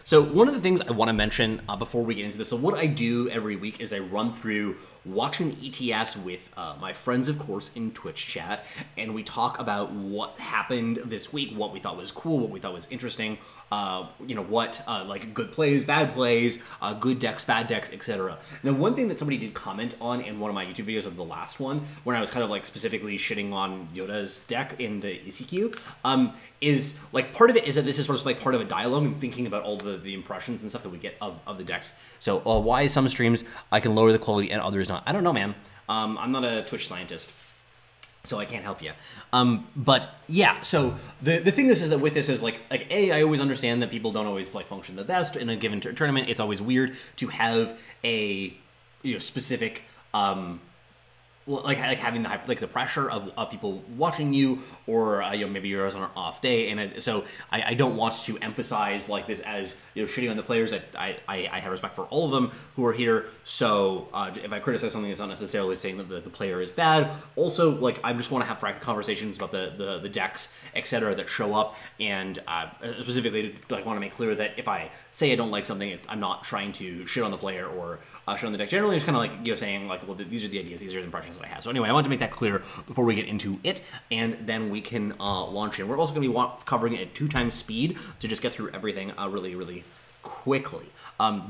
So one of the things I want to mention before we get into this, so what I do every week is I run through watching the ETS with my friends, of course, in Twitch chat, and we talk about what happened this week, what we thought was cool, what we thought was interesting, what like good plays, bad plays, good decks, bad decks, etc. Now, one thing that somebody did comment on in one of my YouTube videos of the last one, when I was kind of like specifically shitting on Yoda's deck in the ECQ, is like part of it is that this is sort of like part of a dialogue and thinking about all the impressions and stuff that we get of the decks. So why some streams I can lower the quality and others not? I don't know, man. I'm not a Twitch scientist, so I can't help you. But yeah, so the thing is that with this is like I always understand that people don't always like function the best in a given tournament. It's always weird to have a specific like having the pressure of people watching you, or maybe you're on an off day, and so I don't want to emphasize like this as shitting on the players. I have respect for all of them who are here. So if I criticize something, it's not necessarily saying that the player is bad. Also, like I just want to have frank conversations about the decks, etc. that show up, and specifically like want to make clear that if I say I don't like something, I'm not trying to shit on the player or shit on the deck. Generally, it's kind of like saying like, well, these are the ideas, these are the impressions that I have. So anyway, I want to make that clear before we get into it, and then we can launch in. We're also going to be covering it at 2 times speed to just get through everything really, really quickly.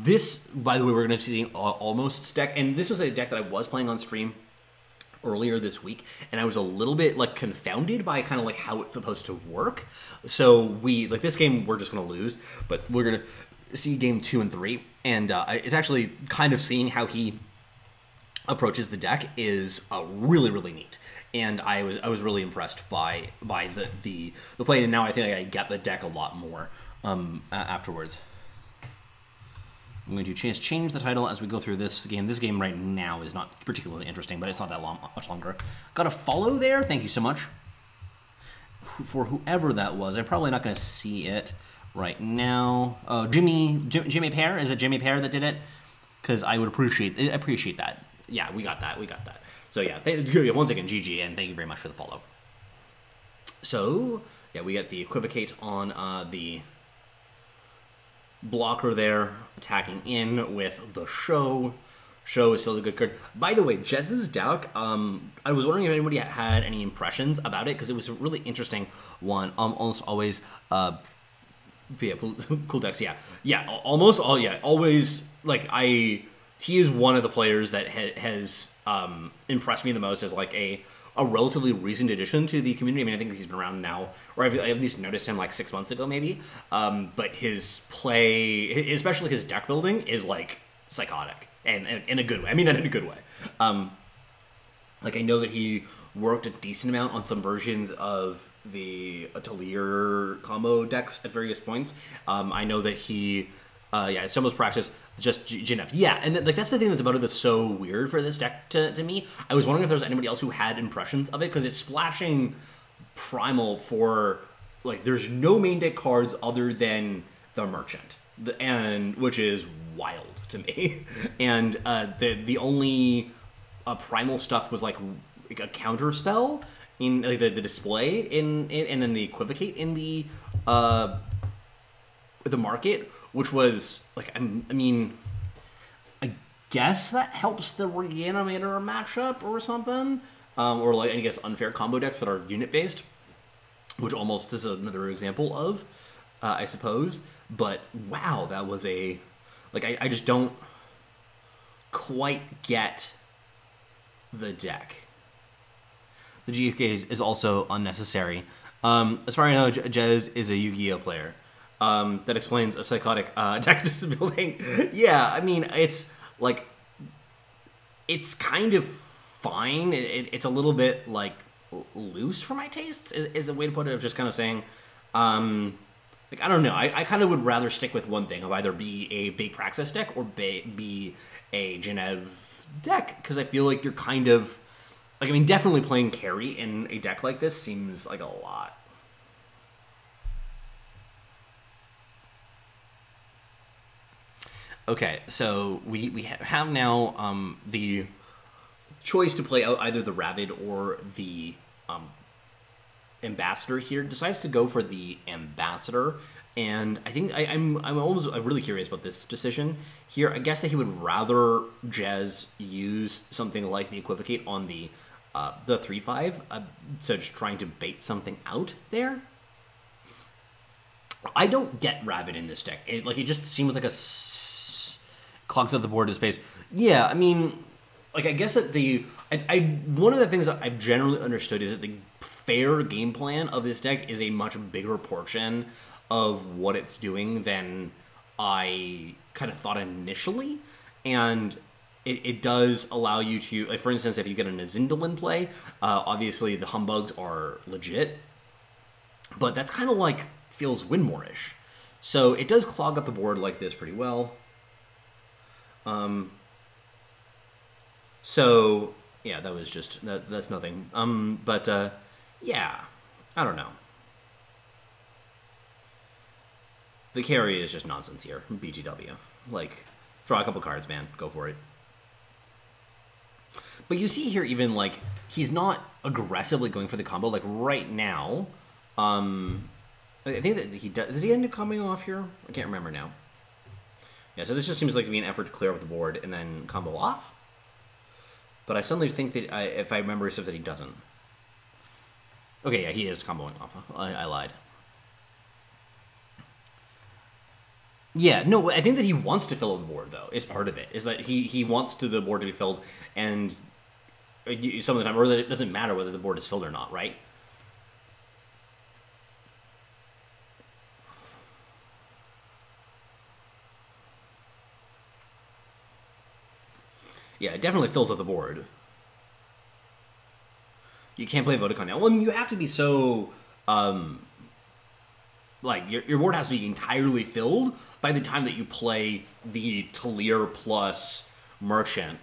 This, by the way, we're going to be seeing Almost deck, and this was a deck that I was playing on stream earlier this week, and I was a little bit like confounded by kind of like how it's supposed to work. So like this game we're just going to lose, but we're going to see game 2 and 3, and it's actually kind of seeing how he approaches the deck is really, really neat, and I was really impressed by the play, and now I think I get the deck a lot more afterwards. I'm going to change the title as we go through this game. This game right now is not particularly interesting, but it's not that much longer. Got a follow there. Thank you so much for whoever that was. I'm probably not going to see it right now. Jimmy Pear, is it Jimmy Pear that did it? Because I would appreciate that. Yeah, we got that. So yeah, once again, GG, and thank you very much for the follow. So yeah, we got the Equivocate on the blocker there, attacking in with the Show. Show is still a good card. By the way, Jez's deck, I was wondering if anybody had any impressions about it, because it was a really interesting one. Almost always, yeah, cool decks, yeah, almost all, yeah, always, like, he is one of the players that has impressed me the most as, like, a relatively recent addition to the community. I mean, I think he's been around now, or I've at least noticed him, like, 6 months ago, maybe, but his play, especially his deck building, is, like, psychotic, and in a good way. I mean that in a good way. Like, I know that he worked a decent amount on some versions of the Atelier combo decks at various points. I know that he, yeah, some of his practice just GNF. Yeah, and like that's the thing that's about it that's so weird for this deck to me. I was wondering if there was anybody else who had impressions of it, because it's splashing Primal for, like, there's no main deck cards other than the Merchant, and which is wild to me. And the only Primal stuff was like a counter spell in like the display and then the Equivocate in the market, which was like, I mean, I guess that helps the Reanimator matchup or something, or like I guess unfair combo decks that are unit based, which almost is another example of, I suppose. But wow, that was a, like, I just don't quite get the deck. The GFK is also unnecessary. As far as I know, Jez is a Yu-Gi-Oh player. That explains a psychotic deck building. Yeah, I mean, it's like, it's kind of fine. It's a little bit, like, loose for my tastes, is a way to put it, of just kind of saying, like, I don't know. I kind of would rather stick with one thing, of either be a big Praxis deck or be a Genev deck, because I feel like you're kind of, like, I mean, definitely playing carry in a deck like this seems like a lot. Okay, so we have now the choice to play out either the Ravid or the Ambassador here. Decides to go for the Ambassador, And I think I'm really curious about this decision here. I guess that he would rather Jez use something like the Equivocate on the 3/5, so just trying to bait something out there. I don't get Rabbit in this deck. It just seems like clogs up the board to space. Yeah, I mean, like, I guess that one of the things that I've generally understood is that the fair game plan of this deck is a much bigger portion of what it's doing than I kind of thought initially. And it does allow you to, like, for instance, if you get an Azindal in play, obviously the Humbugs are legit, but that's kind of like feels Winmore-ish. So it does clog up the board like this pretty well. So yeah, that was just that's nothing. Yeah, I don't know. The carry is just nonsense here. BGW. Like, draw a couple cards, man. Go for it. But you see here, even, like, he's not aggressively going for the combo. Like, right now, I think that he does. Does he end up coming off here? I can't remember now. Yeah, so this just seems like to be an effort to clear up the board and then combo off. But I suddenly think that, if I remember, it says that he doesn't. Okay, yeah, he is comboing off. I lied. Yeah, no, I think that he wants to fill the board, though, is part of it. Is that he wants the board to be filled, and some of the time, or that it doesn't matter whether the board is filled or not, right? Yeah, it definitely fills up the board. You can't play Vodacon now. Well, I mean, you have to be so... like, your board has to be entirely filled by the time that you play the Talir plus Merchant,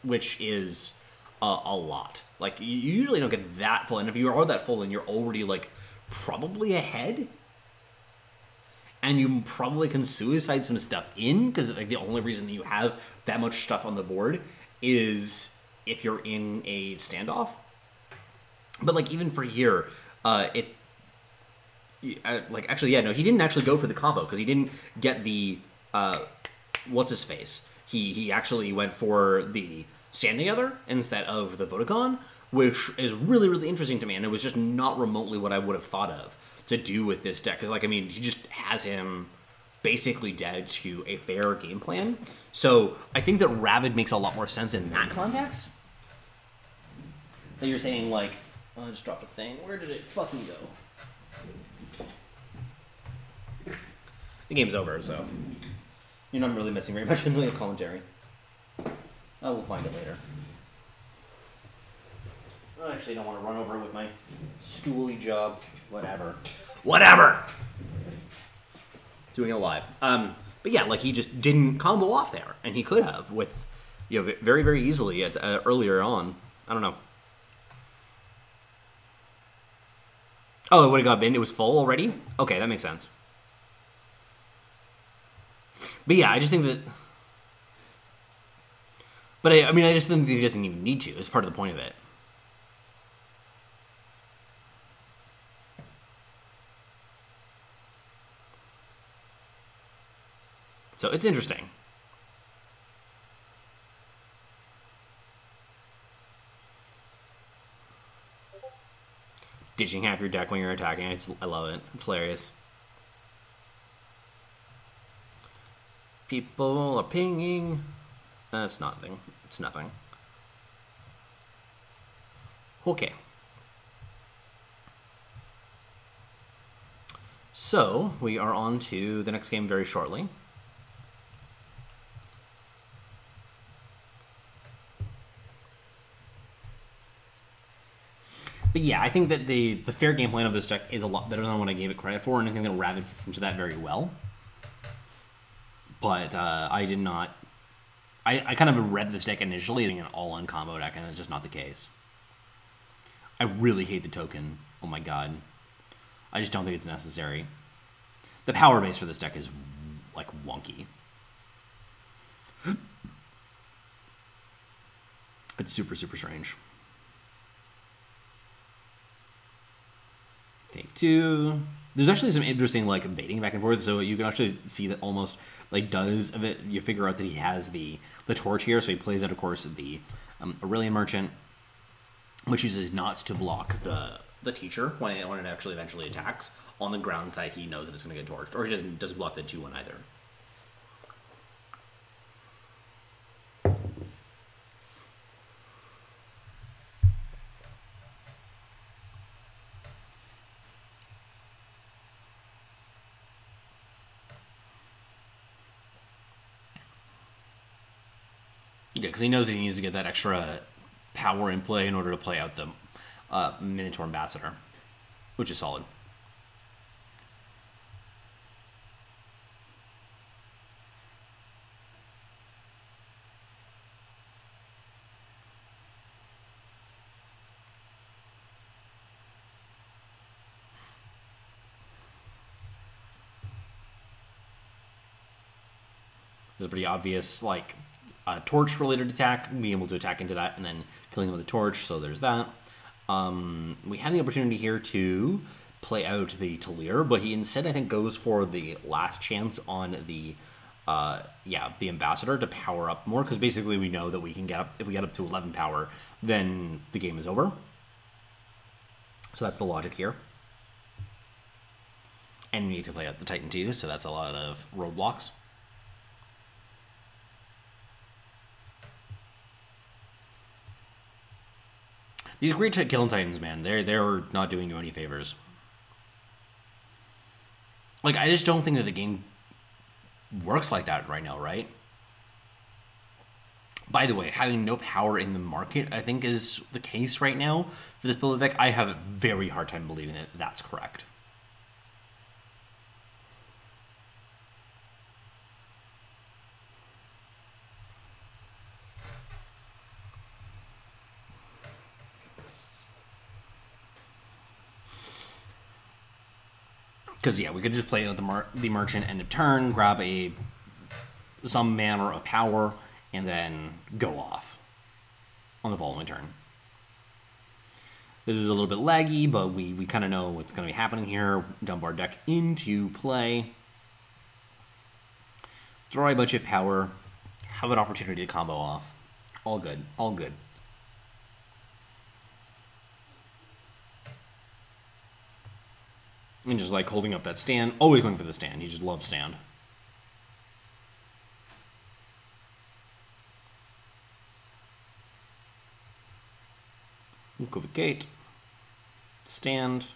which is a lot. Like, you usually don't get that full, and if you are that full, then you're already, like, probably ahead. And you probably can suicide some stuff in, because, like, the only reason that you have that much stuff on the board is if you're in a standoff. But, like, even for here, like, actually, yeah, no, he didn't actually go for the combo, because he didn't get the, what's-his-face. He actually went for the Stand Together instead of the Vodacon, which is really, really interesting to me, and it was just not remotely what I would have thought of to do with this deck, because, like, I mean, he just has him basically dead to a fair game plan. So I think that Ravid makes a lot more sense in that context. So you're saying, like, oh, I just dropped a thing. Where did it fucking go? The game's over, so you're not really missing very much in the commentary. I will find it later. I actually don't want to run over it with my stooly job. Whatever. Whatever! Doing it live. But yeah, like, he just didn't combo off there, and he could have with, you know, very, very easily at, earlier on. I don't know. Oh, it would have got bin. It was full already? Okay, that makes sense. But yeah, I just think that... But I mean, I just think that he doesn't even need to. It's part of the point of it. So it's interesting. Ditching half your deck when you're attacking. I love it. It's hilarious. People are pinging. That's nothing. It's nothing. Okay. So, we are on to the next game very shortly. But yeah, I think that the fair game plan of this deck is a lot better than what I gave it credit for, and I think that Ravid fits into that very well. But I did not... I kind of read this deck initially as an all-in combo deck, and it's just not the case. I really hate the token. Oh my god. I just don't think it's necessary. The power base for this deck is, like, wonky. It's super, super strange. Take two. There's actually some interesting like baiting back and forth, so you can actually see that almost like does of it. You figure out that he has the torch here, so he plays out, of course, the Aurelian Merchant, which uses not to block the teacher when it actually eventually attacks, on the grounds that he knows that it's going to get torched, or he doesn't block the 2/1 either. Yeah, because he knows that he needs to get that extra power in play in order to play out the Minotaur Ambassador, which is solid. There's a pretty obvious, like, torch-related attack, being able to attack into that and then killing him with a torch, so there's that. We have the opportunity here to play out the Talir, but he instead, I think, goes for the last chance on the, the Ambassador to power up more, because basically we know that we can get up, if we get up to 11 power, then the game is over. So that's the logic here. And we need to play out the Titan too, so that's a lot of roadblocks. These great killing Titans, man, they're not doing you any favors. Like, I just don't think that the game works like that right now, right? By the way, having no power in the market, I think, is the case right now for this build deck. I have a very hard time believing that that's correct. Because, yeah, we could just play the Merchant end of turn, grab some manner of power, and then go off on the following turn. This is a little bit laggy, but we kind of know what's going to be happening here. Dump our deck into play. Draw a bunch of power. Have an opportunity to combo off. All good. All good. And just like holding up that stand, always going for the stand. He just loves stand. Equivocate. Stand.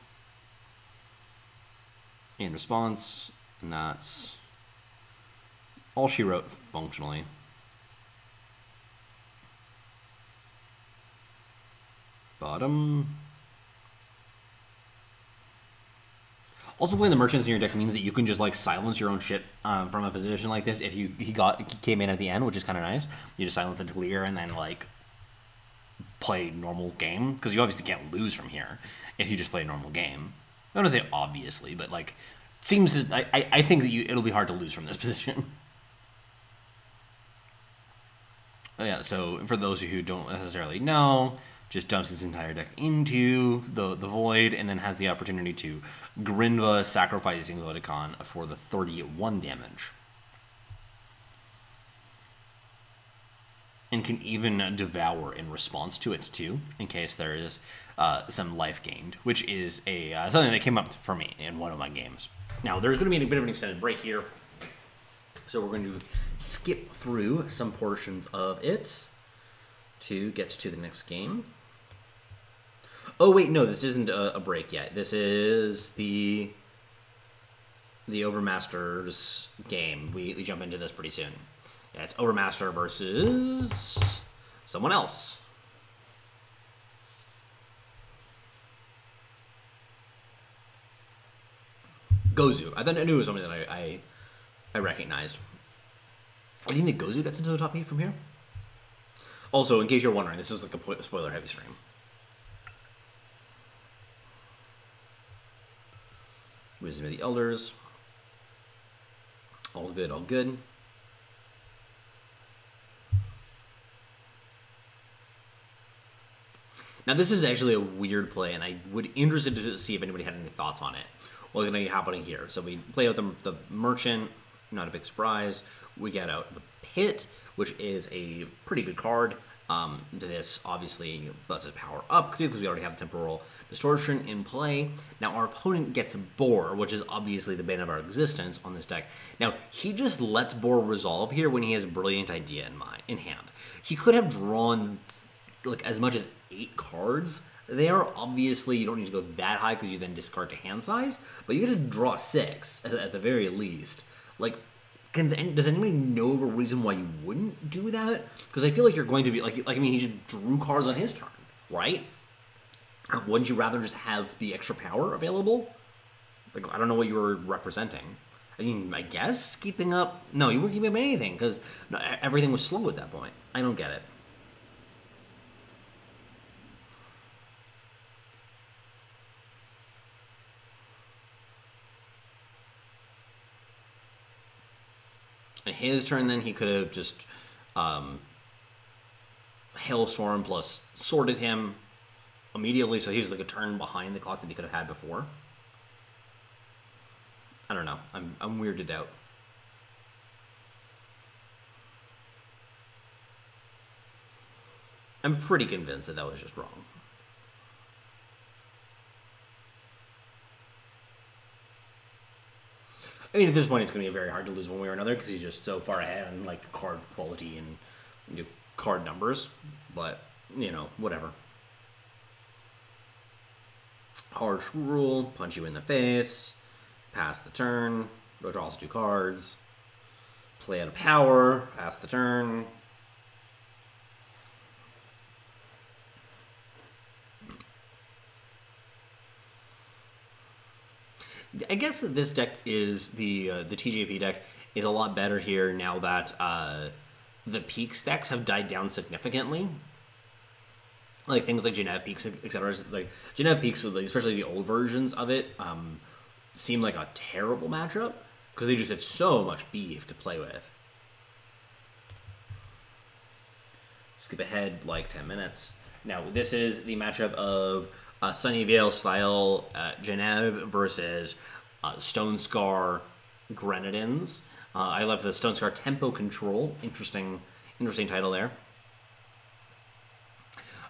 In response. And that's all she wrote functionally. Bottom. Also, playing the Merchants in your deck means that you can just like silence your own shit from a position like this. If he came in at the end, which is kind of nice, you just silence the Talir and then like play normal game, because you obviously can't lose from here if you just play a normal game. I don't want to say obviously, but like seems I think that it'll be hard to lose from this position. Yeah. So for those who don't necessarily know, just dumps his entire deck into the void, and then has the opportunity to Grinva, sacrificing Vodicon for the 31 damage. And can even devour in response to it too, in case there is some life gained, which is something that came up for me in one of my games. Now, there's going to be a bit of an extended break here, so we're going to skip through some portions of it to get to the next game. Oh wait, no, this isn't a break yet. This is the Overmasters game. We jump into this pretty soon. Yeah, it's Overmaster versus someone else. Gozu. I knew it was something that I recognized. I think that Gozu gets into the top 8 from here. Also, in case you're wondering, this is like a spoiler-heavy stream. Wisdom of the Elders. All good, all good. Now, this is actually a weird play, and I would be interested to see if anybody had any thoughts on it. what's going to be happening here. So we play with the Merchant, not a big surprise. We get out the Pit, which is a pretty good card. This obviously lets it power up too, because we already have Temporal Distortion in play. Now our opponent gets Boar, which is obviously the bane of our existence on this deck. Now he just lets Boar resolve here when he has Brilliant Idea in hand. He could have drawn like as much as 8 cards there. Obviously you don't need to go that high because you then discard to hand size, but you get to draw 6 at the very least. Like, does anybody know of a reason why you wouldn't do that? Because I feel like you're going to be like I mean, he just drew cards on his turn, right? Wouldn't you rather just have the extra power available? Like, I don't know what you were representing. I mean, I guess keeping up. No, you weren't keeping up anything because everything was slow at that point. I don't get it. In his turn, then, he could have just Hailstorm plus sorted him immediately, so he's like a turn behind the clock that he could have had before. I don't know. I'm weirded out. I'm pretty convinced that that was just wrong. I mean, at this point, it's going to be very hard to lose one way or another because he's just so far ahead on like card quality and card numbers. But you know, whatever. Harsh Rule, punch you in the face, pass the turn, draws 2 cards, play out of power, pass the turn. I guess that this deck is the TJP deck is a lot better here now that the Peaks decks have died down significantly. Like things like Genev Peaks, etc. Like Genev Peaks, especially the old versions of it, seem like a terrible matchup because they just had so much beef to play with. Skip ahead like 10 minutes. Now this is the matchup of Sunnyvale style Genev versus Stone Scar Grenadins. I love the Stone Scar Tempo Control. Interesting title there.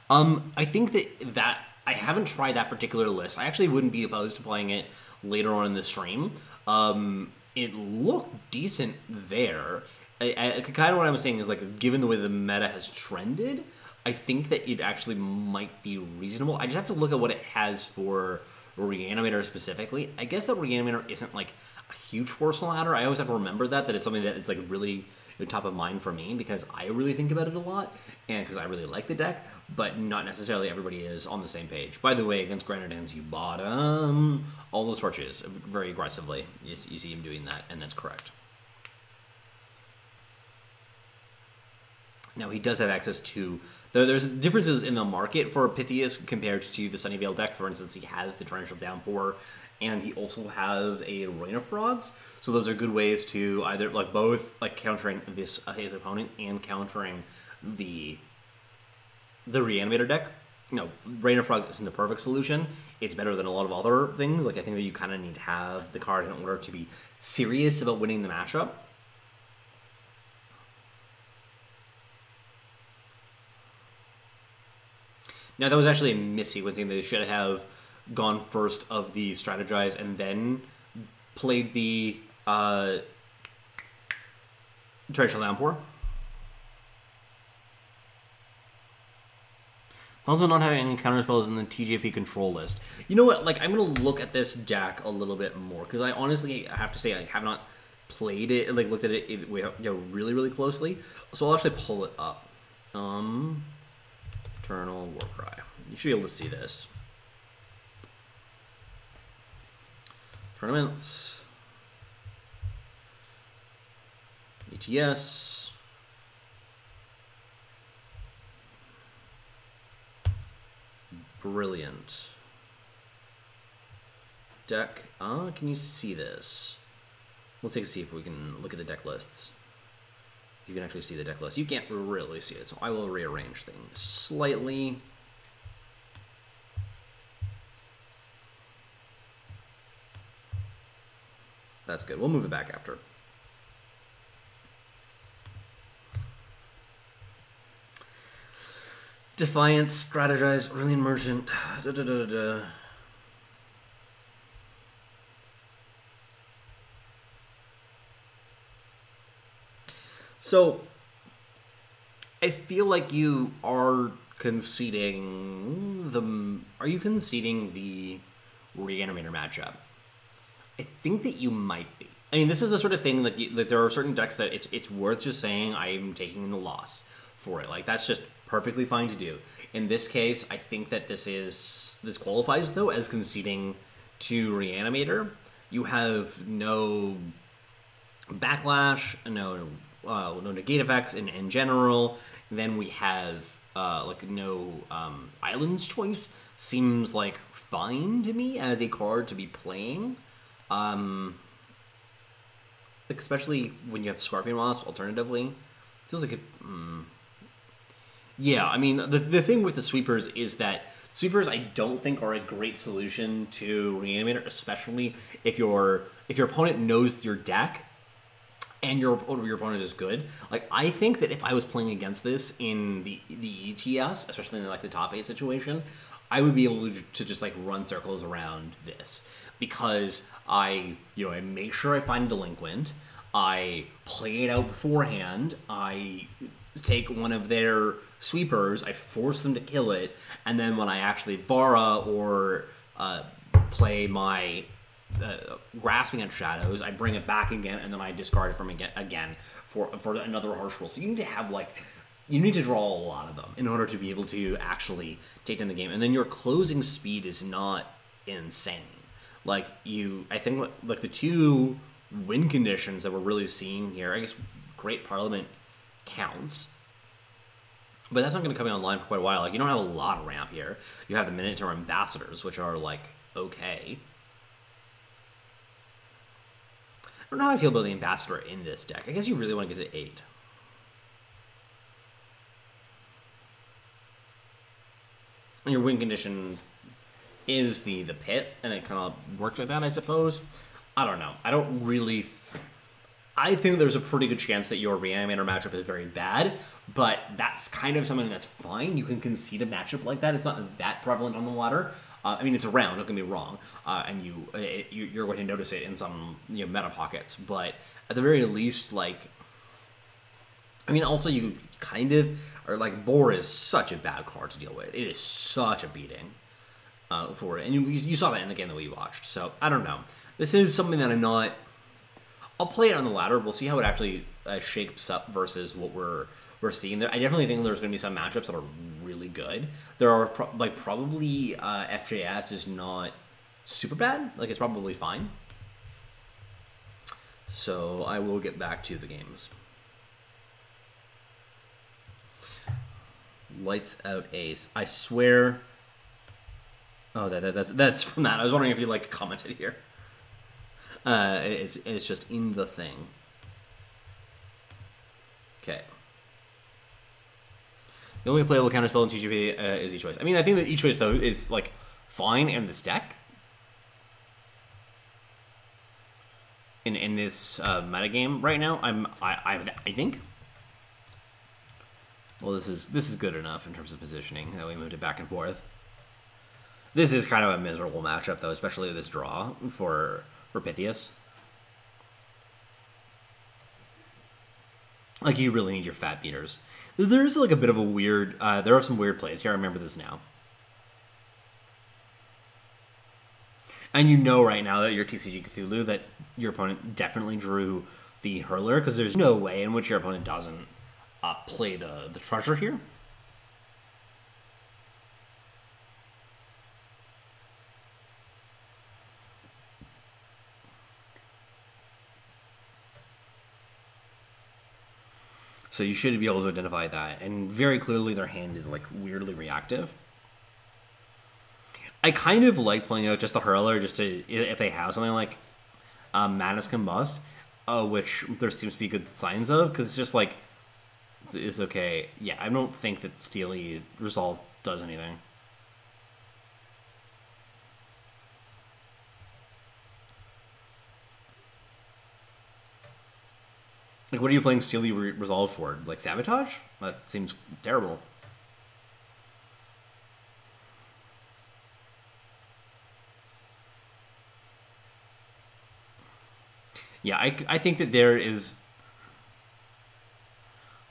I think that I haven't tried that particular list. I actually wouldn't be opposed to playing it later on in the stream. It looked decent there. Kind of what I was saying is like, given the way the meta has trended, I think that it actually might be reasonable. I just have to look at what it has for Reanimator specifically. I guess that Reanimator isn't like a huge forceful ladder. I always have to remember that it's something that is like really top of mind for me because I really think about it a lot and because I really like the deck, but not necessarily everybody is on the same page. By the way, against Grenadins, you bottom all those torches very aggressively. You see him doing that, and that's correct. Now, he does have access to... There's differences in the market for Pythias compared to the Sunnyvale deck. For instance, he has the Torrential Downpour, and he also has a Rain of Frogs. So those are good ways to either, like, both, like, countering this his opponent and countering the Reanimator deck. No, Rain of Frogs isn't the perfect solution. It's better than a lot of other things. Like, I think that you kind of need to have the card in order to be serious about winning the matchup. Now, that was actually a missequencing. They should have gone first of the Strategize and then played the Torrential Downpour. Also not having any counterspells in the TJP control list. You know what? Like, I'm going to look at this deck a little bit more because I honestly have to say I have not played it, like looked at it really, really closely. So I'll actually pull it up. Eternal Warcry. You should be able to see this. Tournaments. ETS. Brilliant. Deck. Can you see this? We'll take a see if we can look at the deck lists. You can actually see the deck list. You can't really see it, so I will rearrange things slightly. That's good. We'll move it back after. Defiance, Strategize, Brilliant Merchant. Da, da, da, da, da. So, I feel like you are conceding the... Are you conceding the Reanimator matchup? I think that you might be. I mean, this is the sort of thing that there are certain decks that it's worth just saying I'm taking the loss for it. Like, that's just perfectly fine to do. In this case, I think that this qualifies, though, as conceding to Reanimator. You have no backlash, no negate effects in general. Then we have like no islands choice. Seems like fine to me as a card to be playing. Like especially when you have Scorpion Wasp alternatively. Feels like it... Yeah, I mean, the thing with the sweepers is that sweepers I don't think are a great solution to Reanimator, especially if your opponent knows your deck and your opponent is good. Like, I think that if I was playing against this in the ETS, especially in like the top 8 situation, I would be able to just like run circles around this because I make sure I find a delinquent, I play it out beforehand, I take one of their sweepers, I force them to kill it, and then when I actually Vara or play my Grasping at Shadows, I bring it back again, and then I discard it from again for another harsh roll. So you need to have you need to draw a lot of them in order to be able to actually take down the game. And then your closing speed is not insane. I think like the two win conditions that we're really seeing here, I guess Great Parliament counts, but that's not going to come online for quite a while. Like, you don't have a lot of ramp here. You have the Minotaur Ambassadors, which are like okay. I don't know how I feel about the Ambassador in this deck. I guess you really want to get to 8. And your win conditions is the pit, and it kind of works like that, I suppose. I don't know. I don't really... I think there's a pretty good chance that your Reanimator matchup is very bad, but that's kind of something that's fine. You can concede a matchup like that. It's not that prevalent on the ladder. I mean, it's around, don't get me wrong, and you're going to notice it in some meta pockets, but at the very least, like... I mean, also, you kind of... Or, like, Boar is such a bad card to deal with. It is such a beating for it. And you saw that in the game that we watched. So, I don't know. This is something that I'm not... I'll play it on the ladder. We'll see how it actually shapes up versus what we're seeing there. I definitely think there's going to be some matchups that are really good. There are, probably FJS is not super bad. Like, it's probably fine. So, I will get back to the games. Lights Out Ace. I swear... Oh, that's from that. I was wondering if you commented here. It's just in the thing. Okay. The only playable counterspell in TGP is E-Choice. I mean, I think that E-Choice, though, is, fine in this deck. In this metagame right now, I think. Well, this is good enough in terms of positioning that we moved it back and forth. This is kind of a miserable matchup, though, especially this draw for Pythias. Like, you really need your fat beaters. There is, a bit of a weird... there are some weird plays here. I remember this now. And you know right now that your TCG Cthulhu that your opponent definitely drew the Hurler, because there's no way in which your opponent doesn't play the treasure here. So you should be able to identify that. And very clearly their hand is weirdly reactive. I kind of like playing out just the Hurler just to, if they have something like Madness Combust, which there seems to be good signs of, because it's just it's okay. Yeah, I don't think that Steely Resolve does anything. Like, what are you playing Steely Resolve for? Like, Sabotage? That seems terrible. Yeah, I think that there is...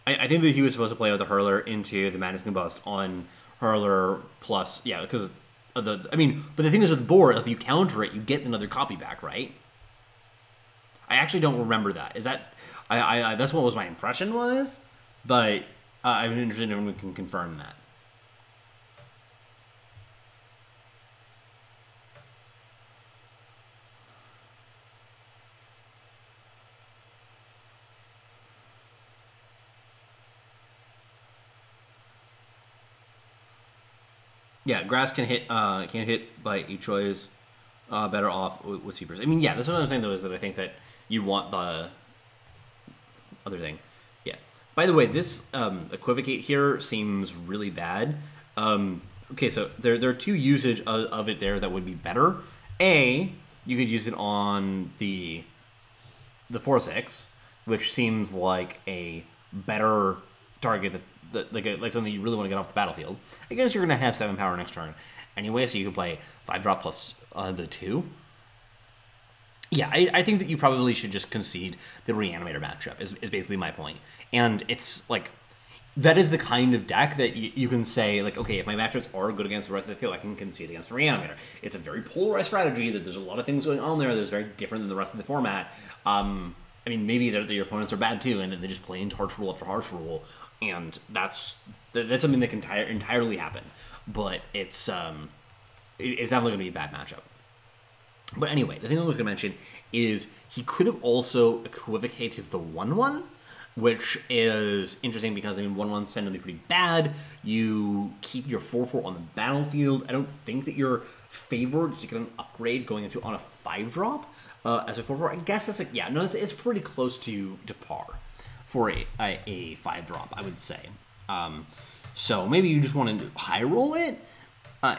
I think that he was supposed to play with the Hurler into the Madness Combust on Hurler plus... Yeah, because... But the thing is with the board, if you counter it, you get another copy back, right? I actually don't remember that. Is that... that's what was my impression was, but I'm interested in if we can confirm that. Yeah, grass can hit by each choice. Better off with sweepers. I mean, yeah, that's what I'm saying though, is that I think that you want the other thing. Yeah. By the way, this equivocate here seems really bad. Okay, so there are two usage of it there that would be better. A, you could use it on the 4/6, which seems like a better target, like something you really want to get off the battlefield. I guess you're going to have 7 power next turn anyway, so you can play 5-drop plus the 2. Yeah, I think that you probably should just concede the Reanimator matchup, is basically my point. And it's like, that is the kind of deck that you can say, like, okay, if my matchups are good against the rest of the field, I can concede against the Reanimator. It's a very polarized strategy, that there's a lot of things going on there that's very different than the rest of the format. I mean, maybe your opponents are bad too, and they just play into harsh rule after harsh rule, and that's something that can entirely happen. But it's definitely going to be a bad matchup. But anyway, the thing I was going to mention is he could have also equivocated the 1/1, which is interesting because, I mean, 1/1s tend to be pretty bad. You keep your 4/4 on the battlefield. I don't think that you're favored to get an upgrade going into on a 5-drop as a 4/4. I guess that's like, yeah, no, it's pretty close to par for a 5-drop, I would say. So maybe you just want to high roll it.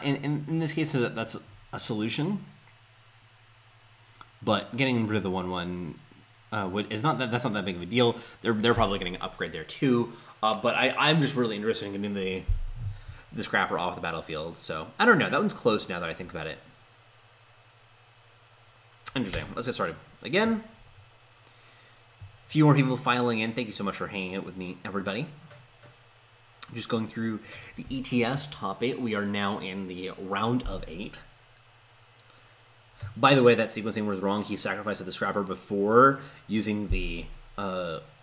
In this case, so that's a solution. But getting rid of the 1/1 that's not that big of a deal. They're probably getting an upgrade there too. But I'm just really interested in getting the scrapper off the battlefield. So I don't know. That one's close now that I think about it. Interesting. Let's get started again. A few more people filing in. Thank you so much for hanging out with me, everybody. Just going through the ETS top 8. We are now in the round of 8. By the way, that sequencing was wrong. He sacrificed the scrapper before using the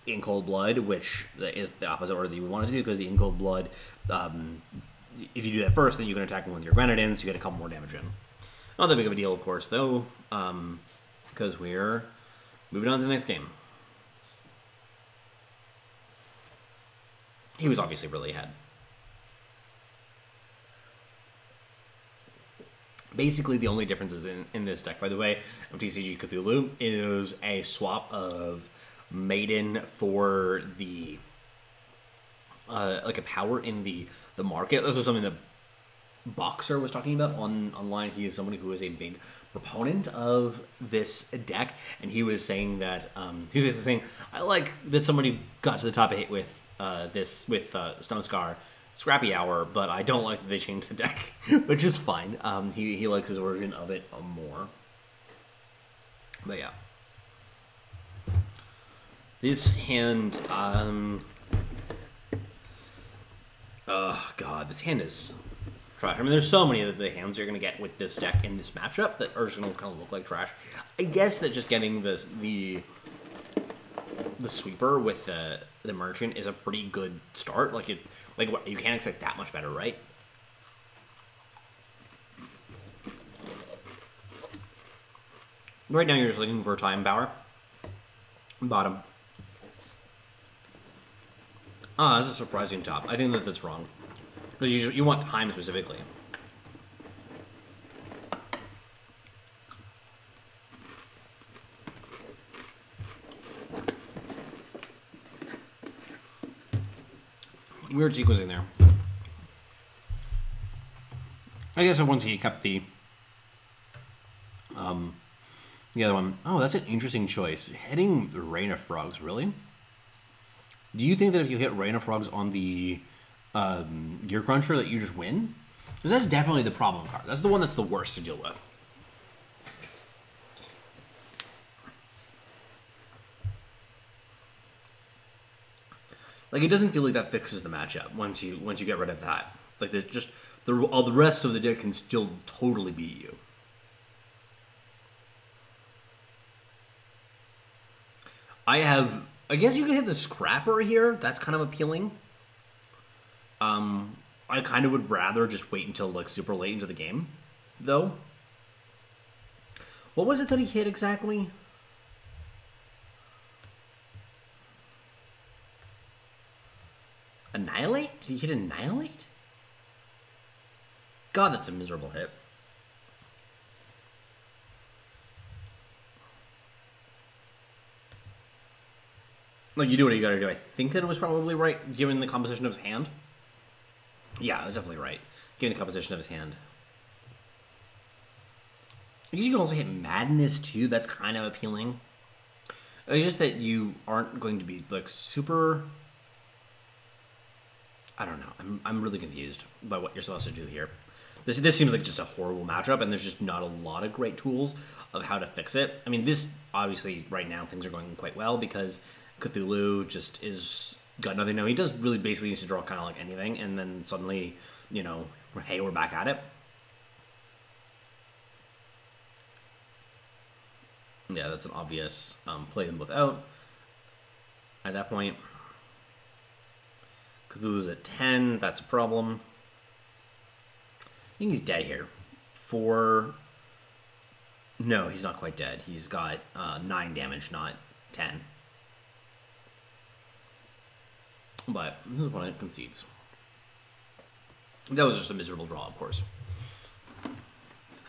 In Cold Blood, which is the opposite order that you would want to do, because the In Cold Blood, if you do that first, then you can attack him with your Grenadin, so you get a couple more damage in. Not that big of a deal, of course, though, because we're moving on to the next game. He was obviously really ahead. Basically, the only differences in this deck, by the way, of TCG Cthulhu, is a swap of Maiden for the like a power in the market. This is something that Boxer was talking about online. He is somebody who is a big proponent of this deck, and he was saying that I like that somebody got to the top 8 with Stone Scar Scrappy Hour, but I don't like that they changed the deck, which is fine. He likes his version of it more. But yeah. This hand, oh god, this hand is trash. I mean, there's so many of the hands you're going to get with this deck in this matchup that are just going to kind of look like trash. I guess that just getting the sweeper with the merchant is a pretty good start. Like you can't expect that much better, right? Right now you're just looking for time power. Bottom. Ah, that's a surprising top. I think that's wrong. Because you want time specifically. Weird sequencing there. I guess once he kept the other one. Oh, that's an interesting choice. Hitting the Rain of Frogs, really? Do you think that if you hit Rain of Frogs on the Gear Cruncher that you just win? Because that's definitely the problem card. That's the one that's the worst to deal with. Like, it doesn't feel like that fixes the matchup once you get rid of that. Like, there's just all the rest of the deck can still totally beat you. I guess you can hit the Scrapper here. That's kind of appealing. I kind of would rather just wait until, like, super late into the game, though. What was it that he hit exactly? Annihilate? Did he hit Annihilate? God, that's a miserable hit. Like, you do what you gotta do. I think that it was probably right, given the composition of his hand. Yeah, it was definitely right, given the composition of his hand. I guess you can also hit Madness, too. That's kind of appealing. It's just that you aren't going to be, like, super... I don't know. I'm really confused by what you're supposed to do here. This seems like just a horrible matchup, and there's just not a lot of great tools of how to fix it. I mean, this, obviously, right now, things are going quite well, because Cthulhu just is got nothing. No, he does really basically needs to draw kind of like anything, and then suddenly, you know, hey, we're back at it. Yeah, that's an obvious play them both out at that point. Cthulhu's at 10. That's a problem. I think he's dead here. 4. No, he's not quite dead. He's got 9 damage, not 10. But his opponent concedes. That was just a miserable draw, of course.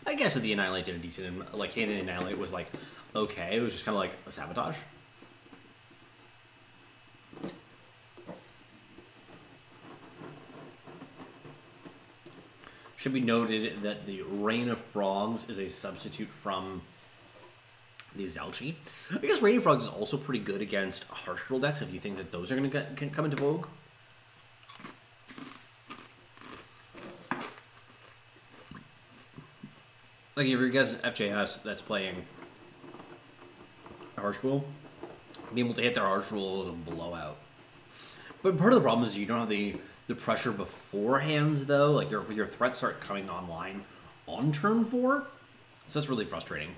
I guess that the Annihilate did a decent, like, hitting the Annihilate was, like, okay. It was just kind of like a sabotage. Should be noted that the Rain of Frogs is a substitute from the Zalchi. I guess Rain of Frogs is also pretty good against Harsh Rule decks if you think that those are going to come into vogue. Like, if you're against FJS that's playing Harsh Rule, being able to hit their Harsh Rule is a blowout. But part of the problem is you don't have the pressure beforehand, though. Like, your threats start coming online on turn 4. So that's really frustrating.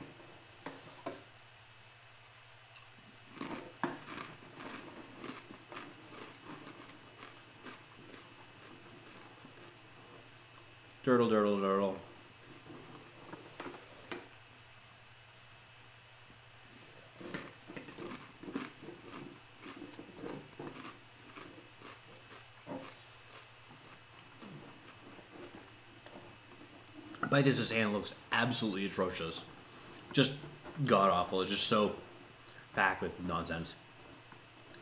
Dirtle, dirtle, dirtle. By this, his hand looks absolutely atrocious. Just god-awful. It's just so packed with nonsense.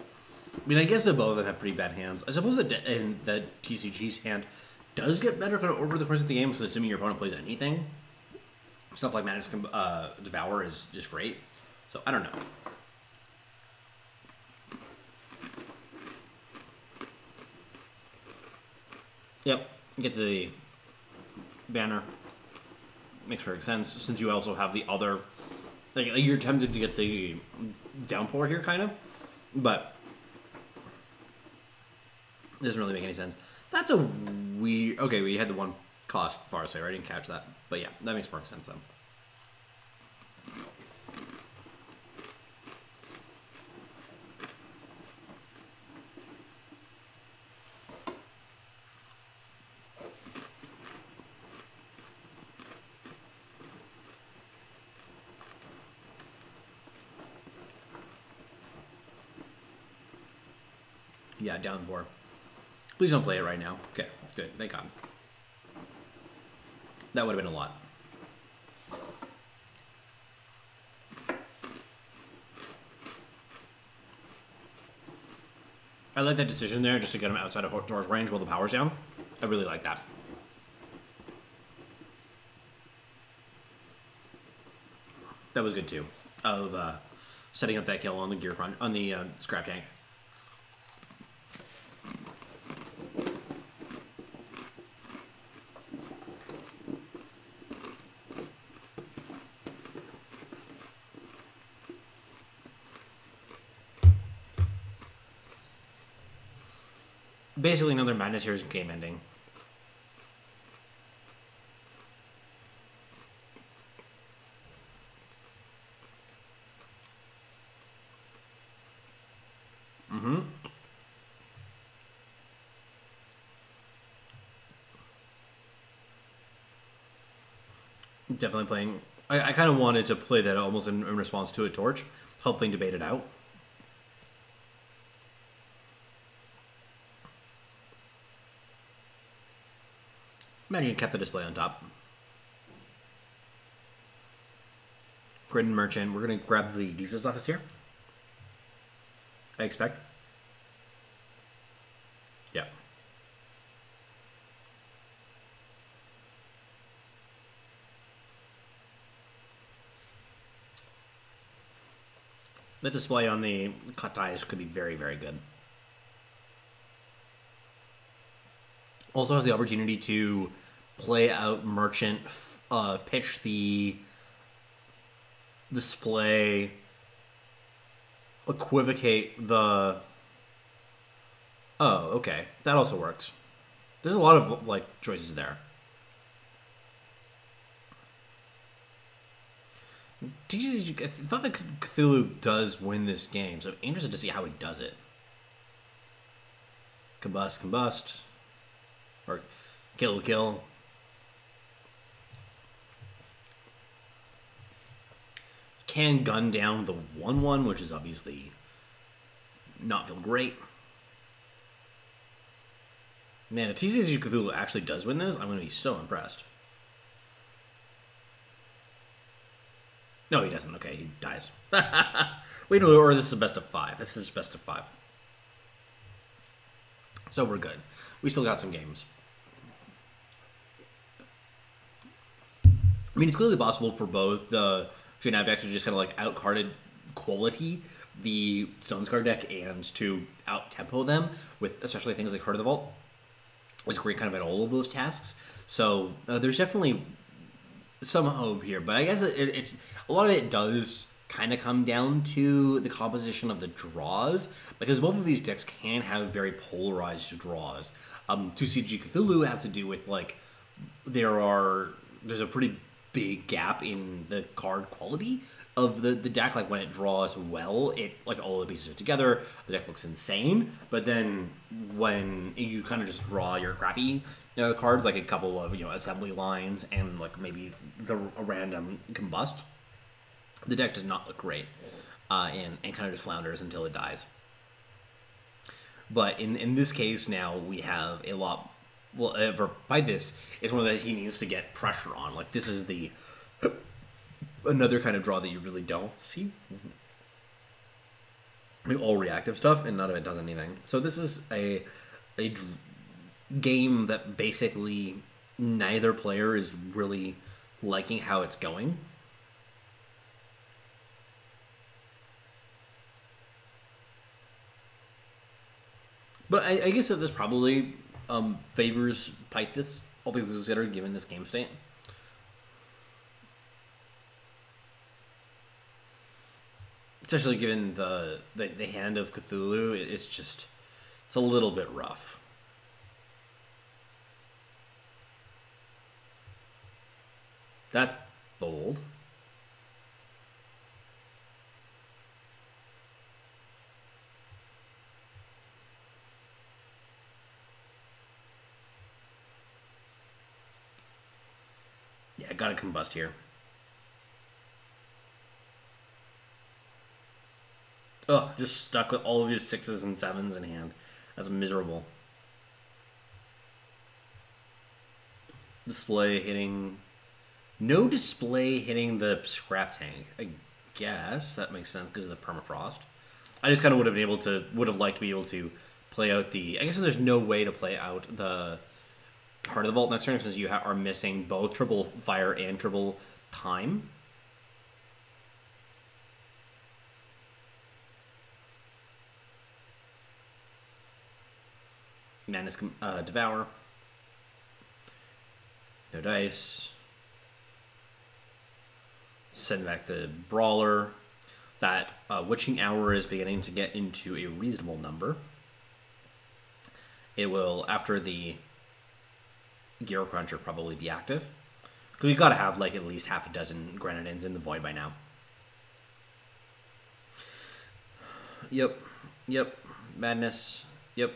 I mean, I guess that both of them have pretty bad hands. I suppose that TCG's hand does get better kind of over the course of the game, so assuming your opponent plays anything. Stuff like Madness Devour is just great. So, I don't know. Yep, get the banner. Makes perfect sense, since you also have the other... Like, you're tempted to get the Downpour here, kind of. But it doesn't really make any sense. That's a weird... Okay, we had the one cost Forest Fair. I didn't catch that. But yeah, that makes more sense, then. Yeah, Downpour. Please don't play it right now. Okay, good. Thank God. That would have been a lot. I like that decision there, just to get him outside of Tor's range while the power's down. I really like that. That was good too, of setting up that kill on the gear front, on the scrap tank. Basically, another Madness Heroes game ending. Definitely playing. I kind of wanted to play that almost in response to a Torch, helping debate it out. Imagine you kept the display on top. Grid and Merchant. We're going to grab the Deez's office here. I expect. Yeah. The display on the cut ties could be very, very good. Also has the opportunity to play out Merchant, pitch the display, equivocate the... Oh, okay. That also works. There's a lot of, like, choices there. I thought that Cthulhu does win this game, so I'm interested to see how he does it. Combust. Or kill. Can gun down the 1/1, which is obviously not feel great. Man, if TCG Cthulhu actually does win this, I'm going to be so impressed. No, he doesn't. Okay, he dies. Wait, no, or this is a best of 5. This is best of 5. So we're good. We still got some games. I mean, it's clearly possible for both the Janav decks to just kind of like out-carded quality the Stones card deck and to out-tempo them with especially things like Heart of the Vault. It's great kind of at all of those tasks. So there's definitely some hope here, but I guess it's a lot of it does kind of come down to the composition of the draws, because both of these decks can have very polarized draws. 2CG Cthulhu has to do with like there's a pretty big gap in the card quality of the deck. Like when it draws well, it like all the pieces are together, the deck looks insane. But then when you kind of just draw your crappy cards, like a couple of assembly lines and like maybe a random combust, the deck does not look great, and kind of just flounders until it dies. But in this case now we have a lot. Well, by this is one that he needs to get pressure on. Like this is the another kind of draw that you really don't see. I mean, all reactive stuff, and none of it does anything. So this is a game that basically neither player is really liking how it's going. But I guess that this probably favors Pythis, all things considered, given this game state. Especially given the hand of Cthulhu, it's a little bit rough. That's bold. Yeah, I gotta combust here. Ugh, just stuck with all of his 6s and 7s in hand. That's miserable. Display hitting... No display hitting the scrap tank. I guess that makes sense because of the permafrost. I just kind of would have liked to be able to play out the... I guess there's no way to play out the Heart of the Vault next turn since you are missing both triple fire and triple time. Madness Devour. No dice. Send back the Brawler. That Witching Hour is beginning to get into a reasonable number. it will, after the Gear Cruncher, probably be active. Because we've got to have like at least half a dozen Grenadins in the void by now. Yep. Yep. Madness. Yep.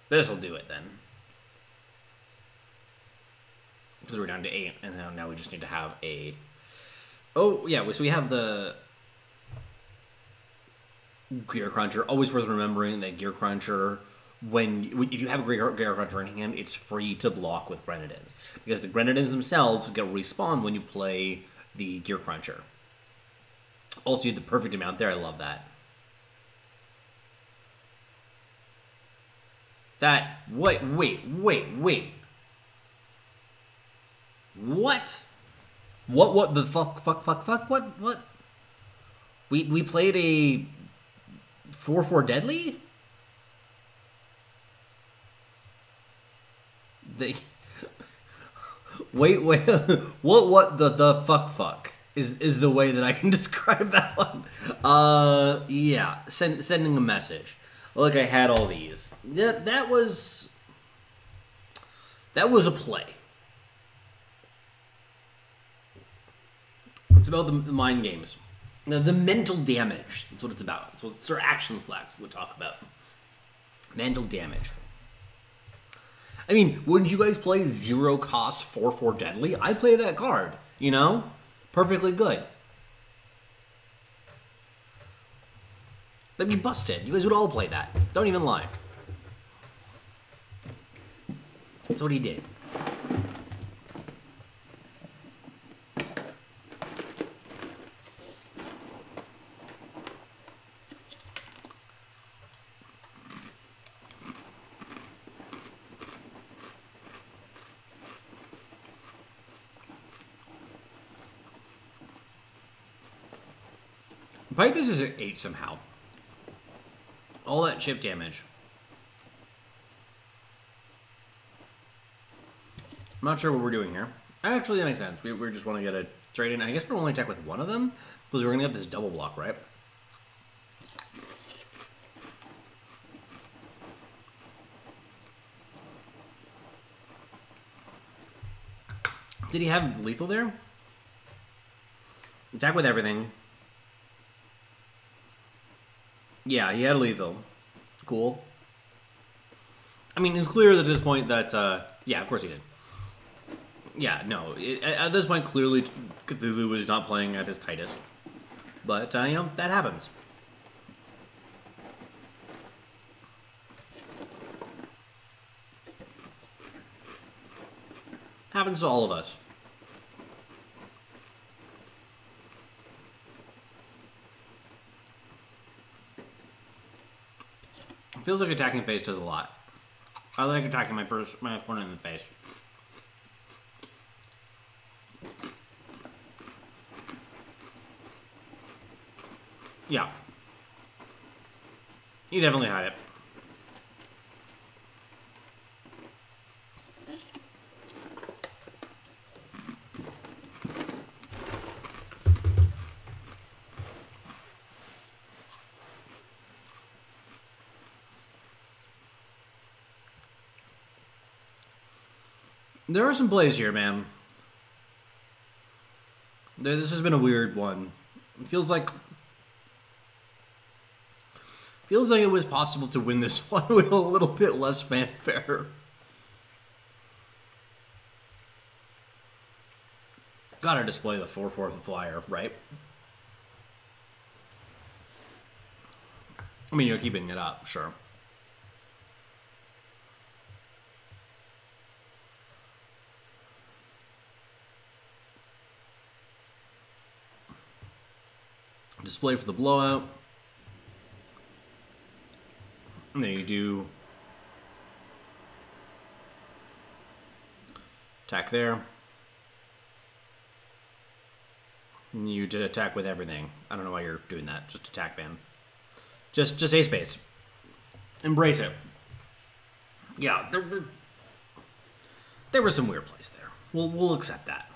This'll do it then. Because we're down to 8, and now we just need to have a... Oh, yeah, so we have the Gear Cruncher. Always worth remembering that Gear Cruncher, if you have a Gear Cruncher in hand, it's free to block with Grenadins. Because the Grenadins themselves get respawn when you play the Gear Cruncher. Also, you had the perfect amount there. I love that. Wait. What the fuck? What? We played a 4/4 deadly? Wait, what the fuck is the way that I can describe that one. Yeah, sending a message. Look, I had all these. Yeah, that was a play. It's about the mind games. Now, the mental damage. That's what it's about. That's what Sir Action Slacks would talk about. Mental damage. I mean, wouldn't you guys play 0-cost 4/4 deadly? I'd play that card, you know? Perfectly good. That'd be busted. You guys would all play that. Don't even lie. That's what he did. Probably this is an 8 somehow. All that chip damage. I'm not sure what we're doing here. Actually, that makes sense. We just want to get a trade in. I guess we're only attack with one of them because we're going to get this double block, right? Did he have lethal there? Attack with everything. Yeah, he had lethal. Cool. I mean, it's clear at this point that, yeah, of course he did. Yeah, no, at this point, clearly, Cthulhu was not playing at his tightest. But, you know, that happens. Happens to all of us. Feels like attacking face does a lot. I like attacking my opponent in the face. Yeah. You definitely had it. There are some plays here, man. This has been a weird one. It feels like it was possible to win this one with a little bit less fanfare. Gotta display the 4/4 flyer, right? I mean, you're keeping it up, sure. Display for the blowout. And then you do attack there. And you did attack with everything. I don't know why you're doing that. Just attack, man. Just A space. Embrace it. Yeah, there were some weird plays there. We'll accept that.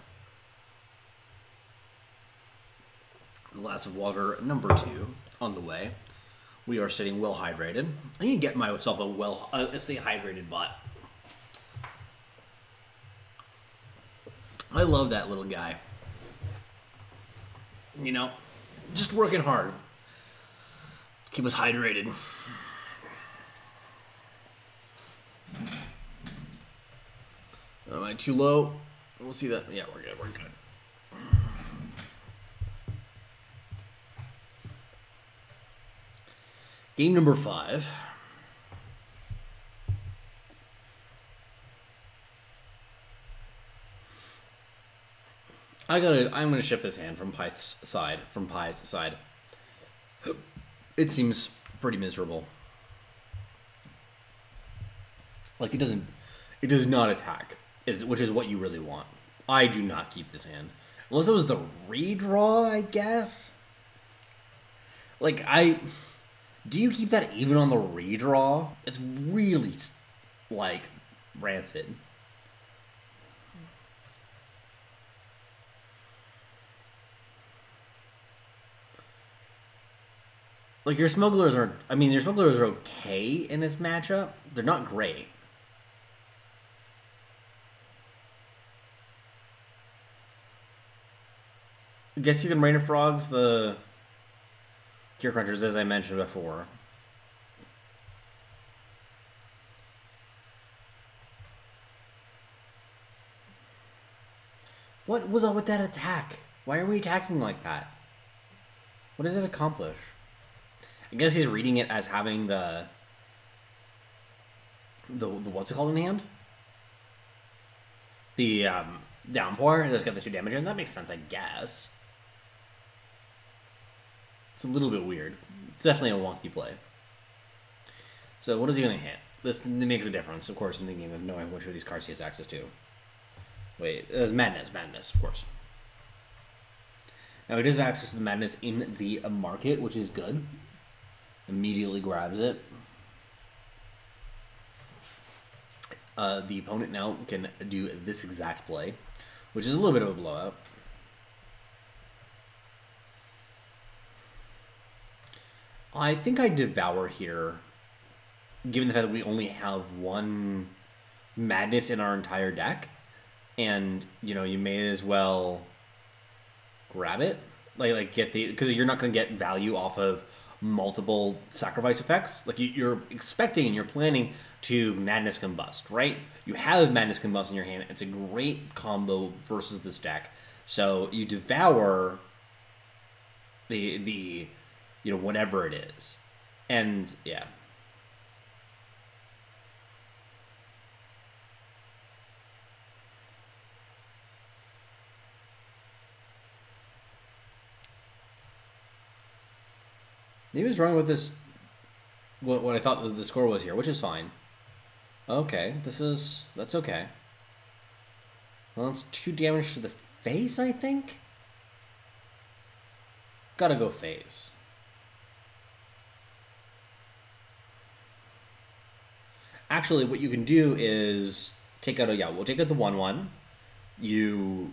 Glass of water number 2 on the way. We are sitting well hydrated. I need to get myself a stay hydrated bot. I love that little guy. You know, just working hard. Keep us hydrated. Am I too low? We'll see that. Yeah, we're good. We're good. Game number 5. I'm gonna ship this hand from Pie's side. It seems pretty miserable. Like it does not attack, which is what you really want. I do not keep this hand. Unless it was the redraw, I guess. Like do you keep that even on the redraw? It's really like rancid. Like your smugglers are okay in this matchup. They're not great. I guess you can Rain of Frogs the Cure Crunchers, as I mentioned before. What was up with that attack? Why are we attacking like that? What does it accomplish? I guess he's reading it as having the what's it called in hand? The downpour that's got the 2 damage in. That makes sense, I guess. It's a little bit weird. It's definitely a wonky play. So what is he going to hit? This makes a difference, of course, in the game of knowing which of these cards he has access to. Wait, it was Madness, of course. Now he does have access to the Madness in the market, which is good. Immediately grabs it. The opponent now can do this exact play, which is a little bit of a blowout. I think I Devour here, given the fact that we only have 1 Madness in our entire deck, and, you know, you may as well grab it. Like get the... Because you're not going to get value off of multiple sacrifice effects. Like, you're expecting and you're planning to Madness Combust, right? You have Madness Combust in your hand. It's a great combo versus this deck. So you Devour the you know, whatever it is. And, yeah. He was wrong with this, what I thought the score was here, which is fine. Okay, that's okay. Well, it's 2 damage to the face, I think? Gotta go face. Actually, what you can do is take out we'll take out the 1/1. You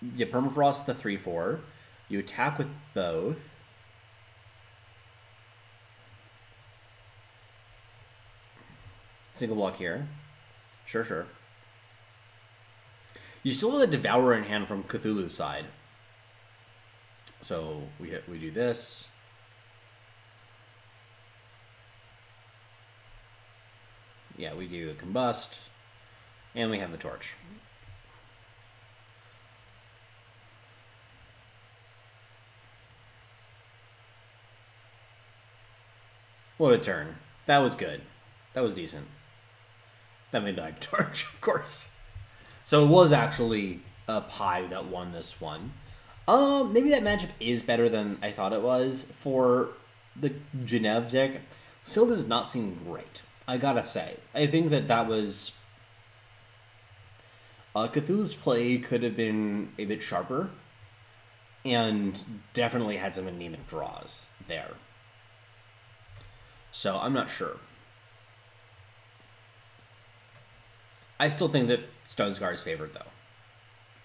permafrost the 3/4. You attack with both. Single block here. Sure. You still have the Devour in hand from Cthulhu's side. So we do this. Yeah, we do a Combust. And we have the Torch. What a turn. That was good. That was decent. That made die Torch, of course. So it was actually a Pie that won this one. Maybe that matchup is better than I thought it was. For the Genève deck, still does not seem great, I gotta say. I think that was... Cthulhu's play could have been a bit sharper. And definitely had some anemic draws there. So I'm not sure. I still think that Stone Scar is favored, though,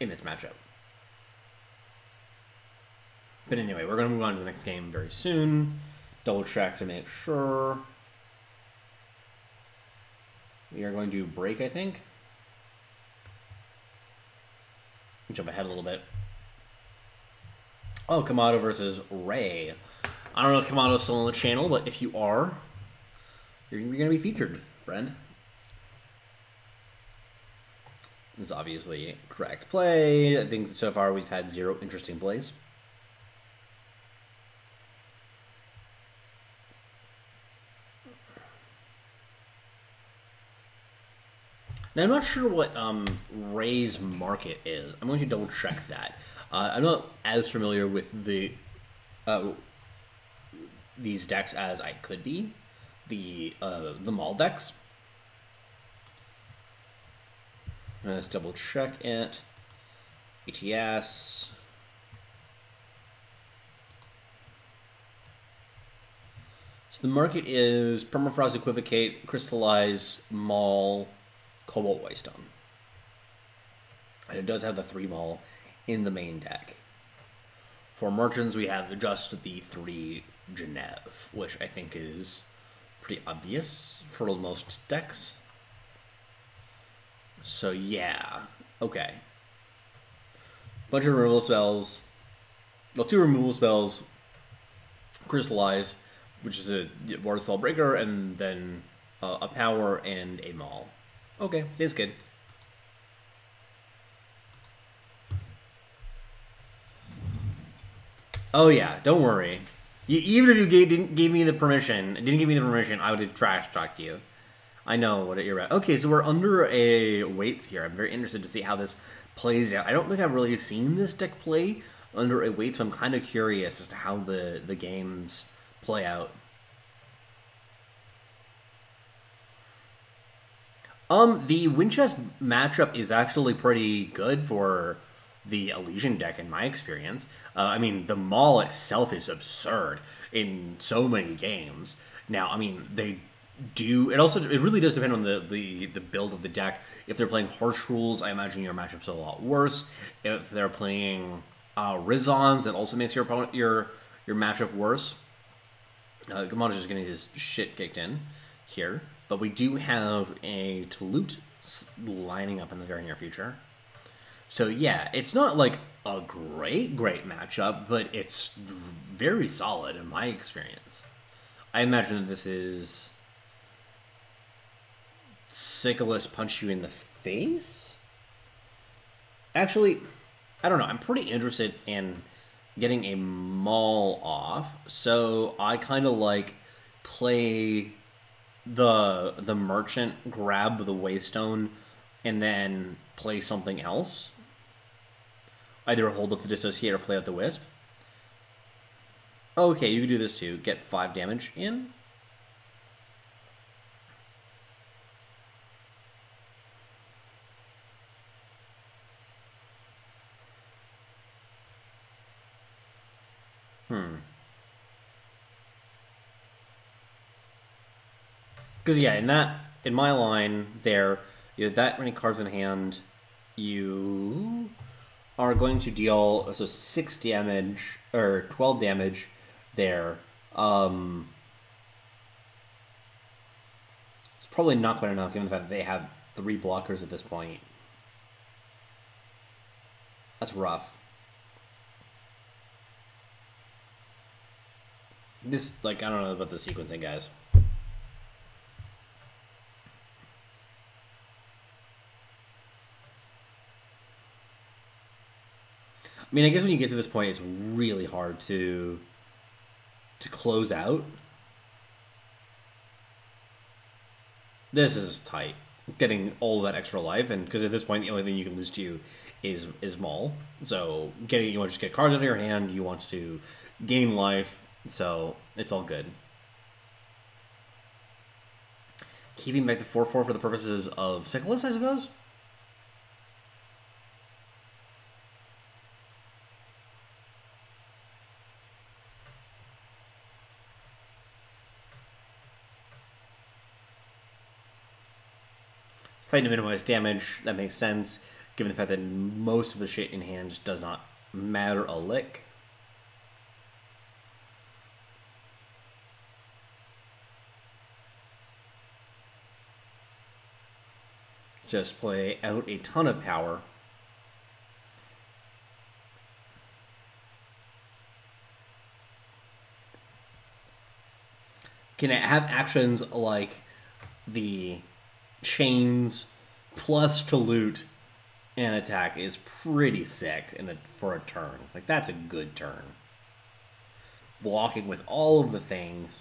in this matchup. But anyway, we're going to move on to the next game very soon. double check to make sure. We are going to break, I think. Jump ahead a little bit. Oh, Kamado versus Ray. I don't know if Kamado's still on the channel, but if you are, you're going to be featured, friend. This is obviously correct play. I think so far we've had 0 interesting plays. Now, I'm not sure what Ray's market is. I'm going to double check that. I'm not as familiar with the these decks as I could be. The mall decks. Let's double check it. ETS. So the market is Permafrost, Equivocate, Crystallize, Maul, Cobalt Waystone. And it does have the 3 Maul in the main deck. For merchants, we have just the 3 Geneve, which I think is pretty obvious for most decks. So yeah, okay. Bunch of removal spells. Well, 2 removal spells. Crystallize, which is a Water Spell Breaker, and then a Power and a Maul. Okay, seems good. Oh yeah, don't worry. Even if you didn't give me the permission, I would have trash talked you. I know what you're at. Okay, so we're under a weights here. I'm very interested to see how this plays out. I don't think I've really seen this deck play under a weight, so I'm kind of curious as to how the games play out. The Winchest matchup is actually pretty good for the Elysian deck in my experience. I mean, the Maul itself is absurd in so many games. Now, I mean, they do... It really does depend on the build of the deck. If they're playing Harsh Rules, I imagine your matchup's a lot worse. If they're playing Rizons, that also makes your opponent your matchup worse. Kamada's just getting his shit kicked in here. But we do have a Tulute lining up in the very near future. So yeah, it's not like a great matchup, but it's very solid in my experience. I imagine that this is Sickles punch you in the face? Actually, I don't know. I'm pretty interested in getting a Maul off, so I kind of like play the merchant, grab the Waystone, and then play something else. Either hold up the Dissociate or play out the Wisp. Okay, you can do this too. Get 5 damage in. Because yeah, in my line there, you have that many cards in hand, you are going to deal 6 damage or 12 damage there. It's probably not quite enough given the fact that they have 3 blockers at this point. That's rough. This, like, I don't know about the sequencing, guys. I mean, I guess when you get to this point, it's really hard to close out. This is tight. Getting all of that extra life, and because at this point, the only thing you can lose to is Maul. So, you want to just get cards out of your hand, you want to gain life, so it's all good. Keeping back the 4/4 for the purposes of Sickles, I suppose? Trying to minimize damage, that makes sense, given the fact that most of the shit in hand just does not matter a lick. just play out a ton of power. Can it have actions like the chains plus to loot and attack is pretty sick for a turn. Like, that's a good turn. Blocking with all of the things.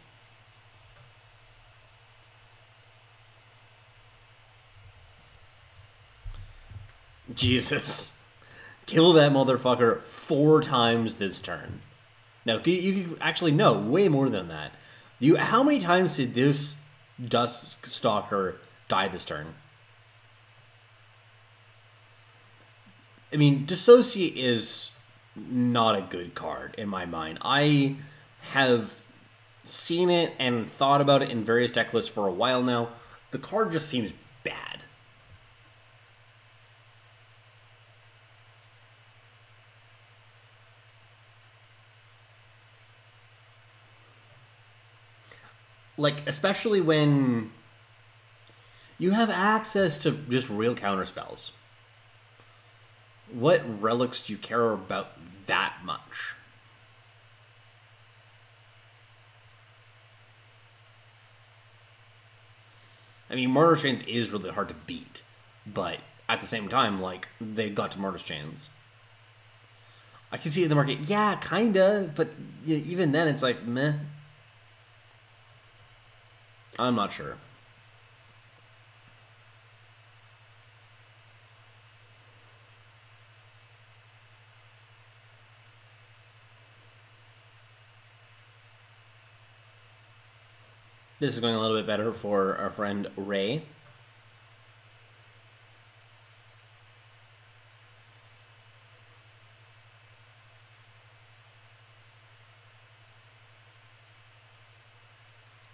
Jesus. Kill that motherfucker 4 times this turn. Now, you actually, no, way more than that. How many times did this Dusk Stalker die this turn? I mean, Dissociate is not a good card in my mind. I have seen it and thought about it in various deck lists for a while now. The card just seems bad. Like, especially when you have access to just real counterspells. What relics do you care about that much? I mean, Martyr's Chains is really hard to beat, but at the same time, like, they got to Martyr's Chains. I can see it in the market, yeah, kinda, but even then it's like, meh. I'm not sure. This is going a little bit better for our friend Ray.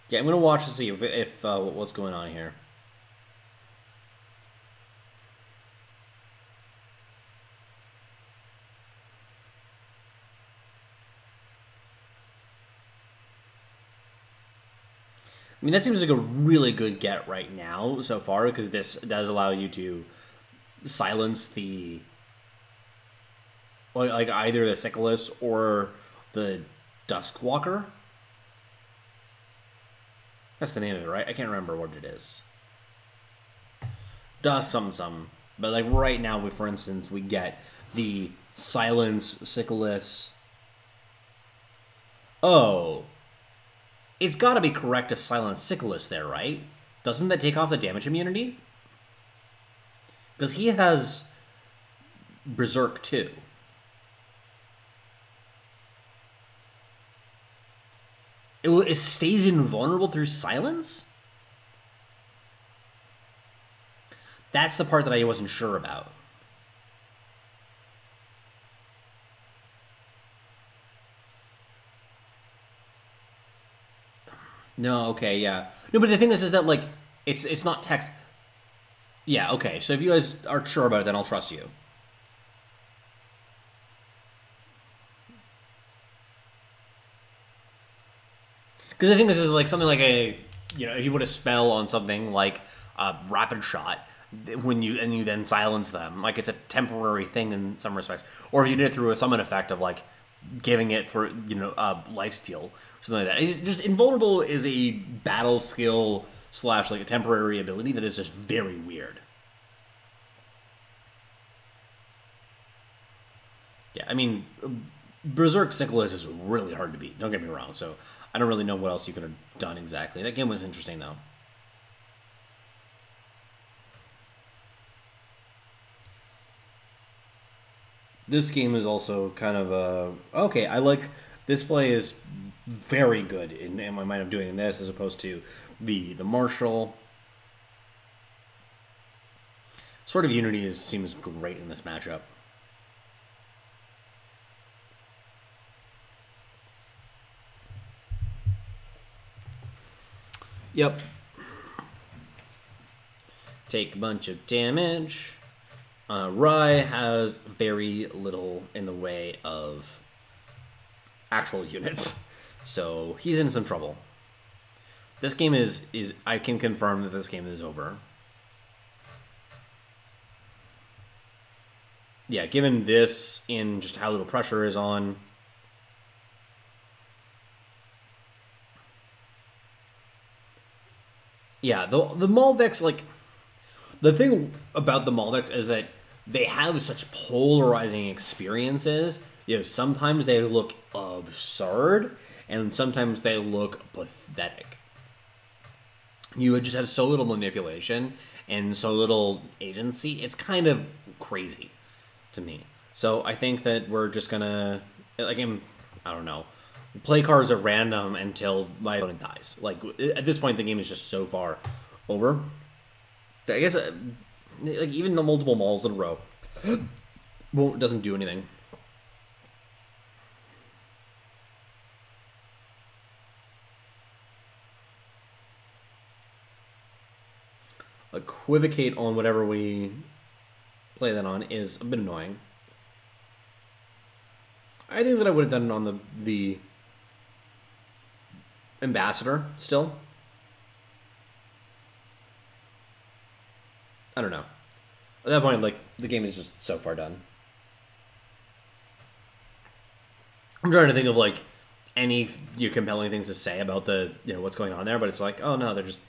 Yeah, I'm going to watch to see if what's going on here. I mean, that seems like a really good get right now so far, because this does allow you to silence the, like either the Sickles or the Duskwalker. That's the name of it, right? I can't remember what it is. Dust something. But like right now, for instance, we get the silence Sickles. Oh. It's got to be correct to silence Sickles there, right? Doesn't that take off the damage immunity? Because he has Berserk too. It stays invulnerable through silence? That's the part that I wasn't sure about. No, okay, yeah. No, but the thing is that, like, it's not text. Yeah, okay, so if you guys are sure about it, then I'll trust you. Because I think this is, like, something like a, you know, if you put a spell on something like a Rapid Shot, and you then silence them, like, it's a temporary thing in some respects. Or if you did it through a summon effect of, like, giving it through, you know, lifesteal, something like that. It's just invulnerable is a battle skill / like a temporary ability that is just very weird. Yeah, I mean, Berserk Sickles is really hard to beat. Don't get me wrong. So I don't really know what else you could have done exactly. That game was interesting though. This game is also kind of okay. I like this play is very good in my mind of doing this as opposed to the Marshall. Sword of Unity seems great in this matchup. Yep. Take a bunch of damage. Rye has very little in the way of actual units, so he's in some trouble. This game is I can confirm that this game is over. yeah, given this in just how little pressure is on, yeah, the mall decks, like, the thing about the mall decks is that they have such polarizing experiences. You know, sometimes they look absurd, and sometimes they look pathetic. You would just have so little manipulation and so little agency. It's kind of crazy to me. So I think that we're just gonna, like, I don't know, play cards at random until my opponent dies. Like, at this point, the game is just so far over. I guess, like, even the multiple malls in a row doesn't do anything. Equivocate on whatever we play that on is a bit annoying. I think that I would have done it on the ambassador still. I don't know. At that point, like, the game is just so far done. I'm trying to think of, like, any compelling things to say about the, what's going on there, but it's like, oh no, they're just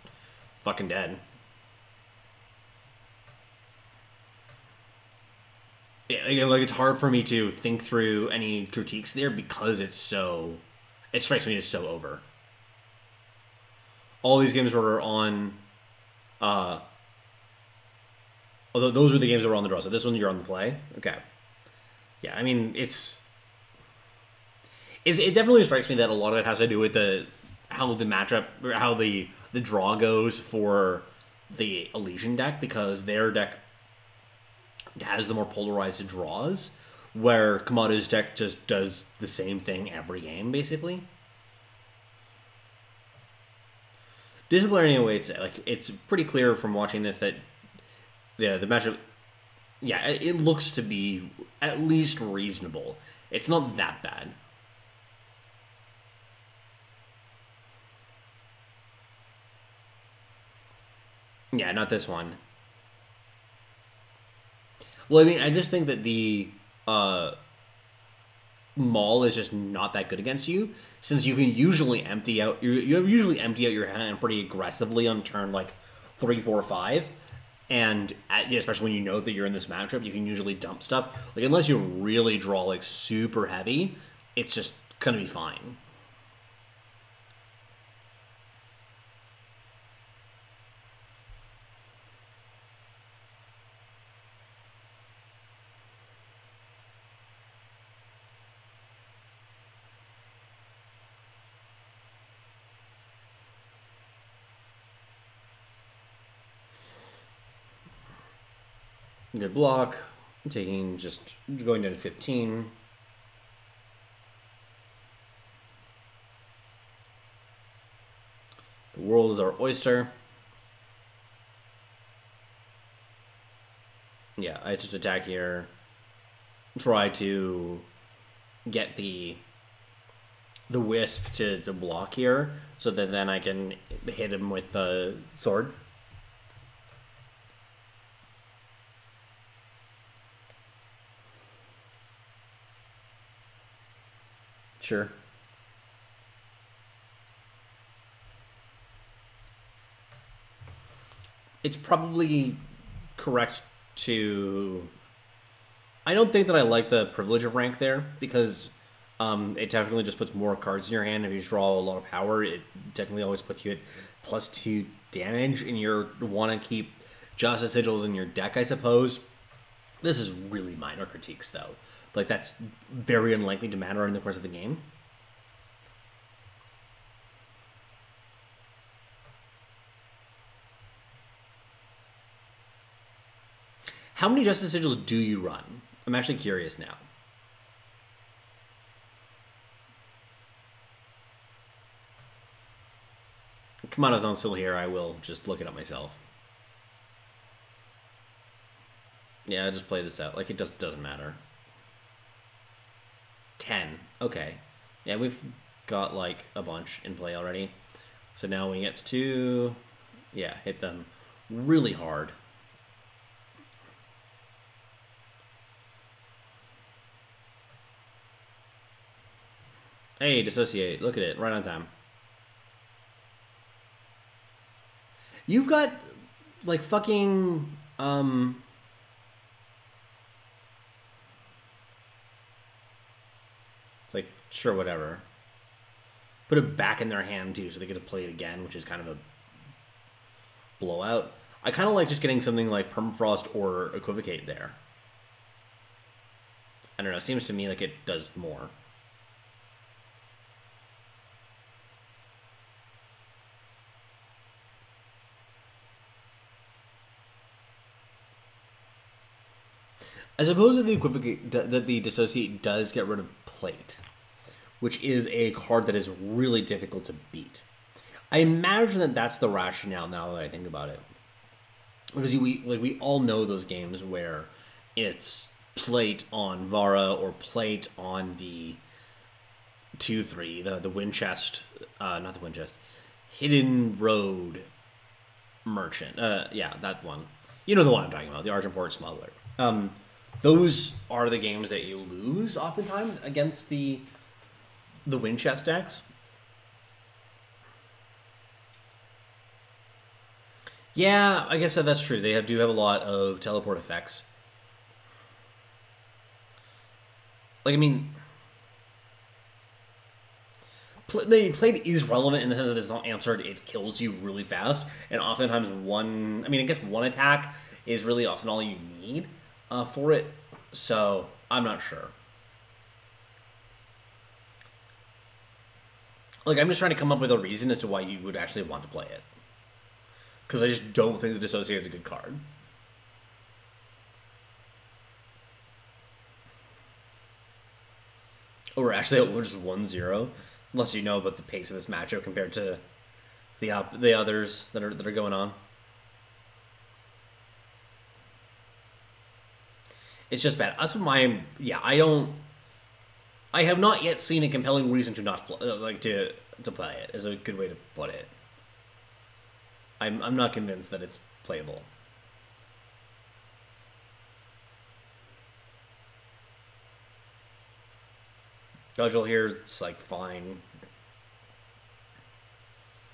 fucking dead. Yeah, again, like, it's hard for me to think through any critiques there because it strikes me as so over. All these games were on, although those were the games that were on the draw, so this one you're on the play? Okay. Yeah, I mean, it definitely strikes me that a lot of it has to do with how the matchup, or how the draw goes for the Elysian deck, because their deck has the more polarized draws, where Kamado's deck just does the same thing every game, basically. Disciplinary awaits, like, it's pretty clear from watching this that the matchup, yeah, it looks to be at least reasonable. It's not that bad. Yeah, not this one. Well, I mean, I just think that the Maul is just not that good against you, since you can usually empty out usually empty out your hand pretty aggressively on turn like 3, 4, 5, and especially when you know that you're in this matchup, you can usually dump stuff. Like, unless you really draw like super heavy, it's just gonna be fine. Good block. Taking, just going down to 15. The world is our oyster. Yeah, I just attack here. Try to get the wisp to block here, so that then I can hit him with the sword. Sure. It's probably correct to... I don't think that I like the privilege of rank there, because it technically just puts more cards in your hand. If you draw a lot of power, it technically always puts you at +2 damage, and you want to keep Justice Sigils in your deck, I suppose. This is really minor critiques, though. Like, that's very unlikely to matter in the course of the game. How many Justice Sigils do you run? I'm actually curious now. Kamado's not still here. I will just look it up myself. Yeah, just play this out. Like, it just doesn't matter. 10. Okay. Yeah, we've got, like, a bunch in play already. So now we get to, yeah, hit them really hard. Hey, dissociate. Look at it. Right on time. You've got, like, fucking, it's like, sure, whatever. Put it back in their hand, too, so they get to play it again, which is kind of a blowout. I kind of like just getting something like Permafrost or Equivocate there. I don't know. It seems to me like it does more. I suppose that the Equivocate, that the Dissociate does get rid of Plate, which is a card that is really difficult to beat. I imagine that that's the rationale now that I think about it. Because we all know those games where it's Plate on Vara or Plate on the 2-3, the Winchest, not the Winchest, Hidden Road Merchant. Yeah, that one. You know the one I'm talking about, the Argenport Smuggler. Those are the games that you lose oftentimes against the Winchest decks. Yeah, I guess that's true. They do have a lot of teleport effects. Like, I mean, Plate is relevant in the sense that it's not answered, it kills you really fast. And oftentimes I guess one attack is really often all you need for it. So, I'm not sure. Like, I'm just trying to come up with a reason as to why you would actually want to play it. Because I just don't think the Dissociate is a good card. Or actually, we're just 1-0. Unless you know about the pace of this matchup compared to the others that are going on. It's just bad. That's what I have not yet seen a compelling reason to not play, to play it. Is a good way to put it. I'm not convinced that it's playable. Dodgel here is like fine.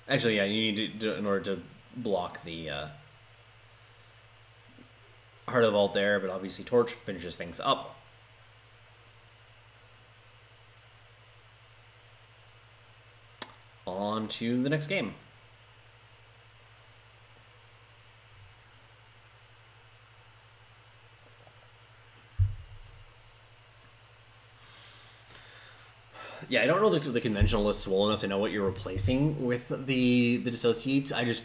Actually, yeah, you need to do in order to block the Heart of the Vault there, but obviously Torch finishes things up. On to the next game. Yeah, I don't know the conventional lists well enough to know what you're replacing with the Dissociates. I just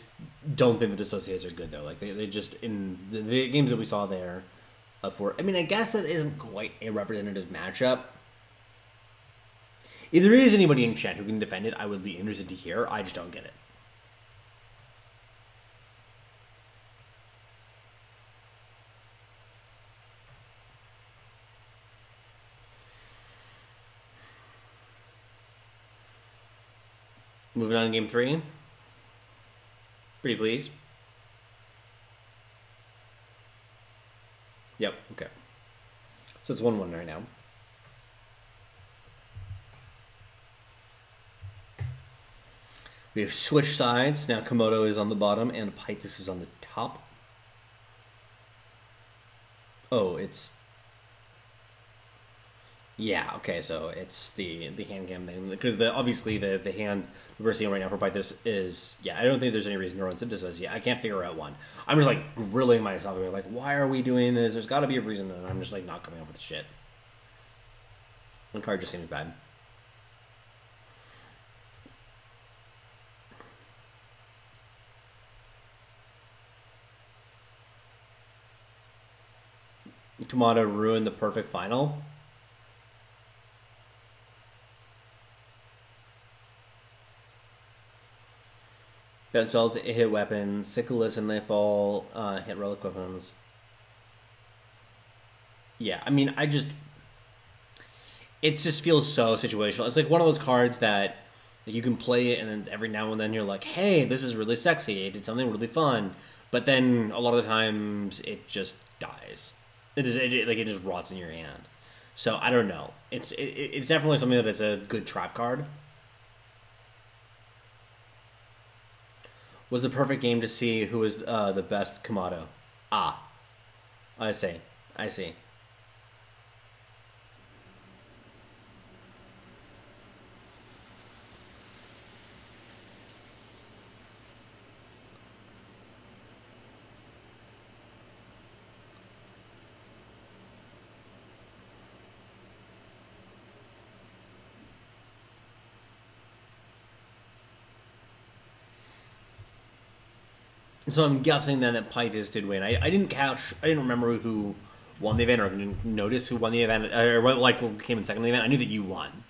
don't think the Dissociates are good, though. Like, they just, in the games that we saw there, I mean, I guess that isn't quite a representative matchup. If there is anybody in chat who can defend it, I would be interested to hear. I just don't get it. Moving on to game 3. Pretty pleased. Yep, okay. So it's 1-1 right now. We have switched sides. Now Komodo is on the bottom and Pythus is on the top. Oh, it's... Yeah, okay, so it's the hand cam thing. Because obviously the hand we're seeing right now for Pythus is... Yeah, I don't think there's any reason to run Synthesis yet. I can't figure out one. I'm just, like, grilling myself. Like, why are we doing this? There's got to be a reason, and I'm just, like, not coming up with shit. The card just seems bad. Kamada ruined the perfect final. Bend spells hit weapons, Sickles and they fall, hit relic weapons. Yeah, I mean, it just feels so situational. It's like one of those cards that you can play it and then every now and then you're like, hey, this is really sexy, it did something really fun. But then a lot of the times it just dies. It just rots in your hand. So I don't know. It's definitely something that is a good trap card. Was the perfect game to see who was the best Kamado. Ah, I see. I see. So I'm guessing then that Pythis did win. I didn't catch. I didn't remember who won the event, or didn't notice who won the event, or what like what came in second in the event. I knew that you won.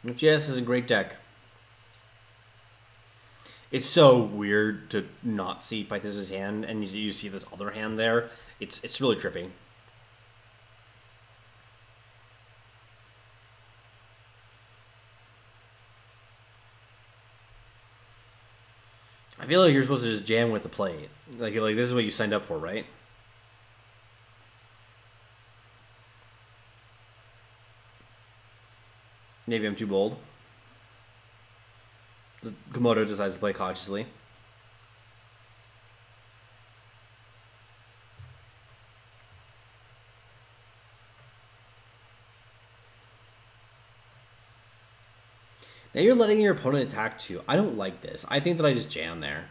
FGS is a great deck. It's so weird to not see Pythis' hand, and you see this other hand there. It's really trippy. I feel like you're supposed to just jam with the plate. Like this is what you signed up for, right? Maybe I'm too bold. Komodo decides to play cautiously. Now you're letting your opponent attack too. I don't like this. I think that I just jam there.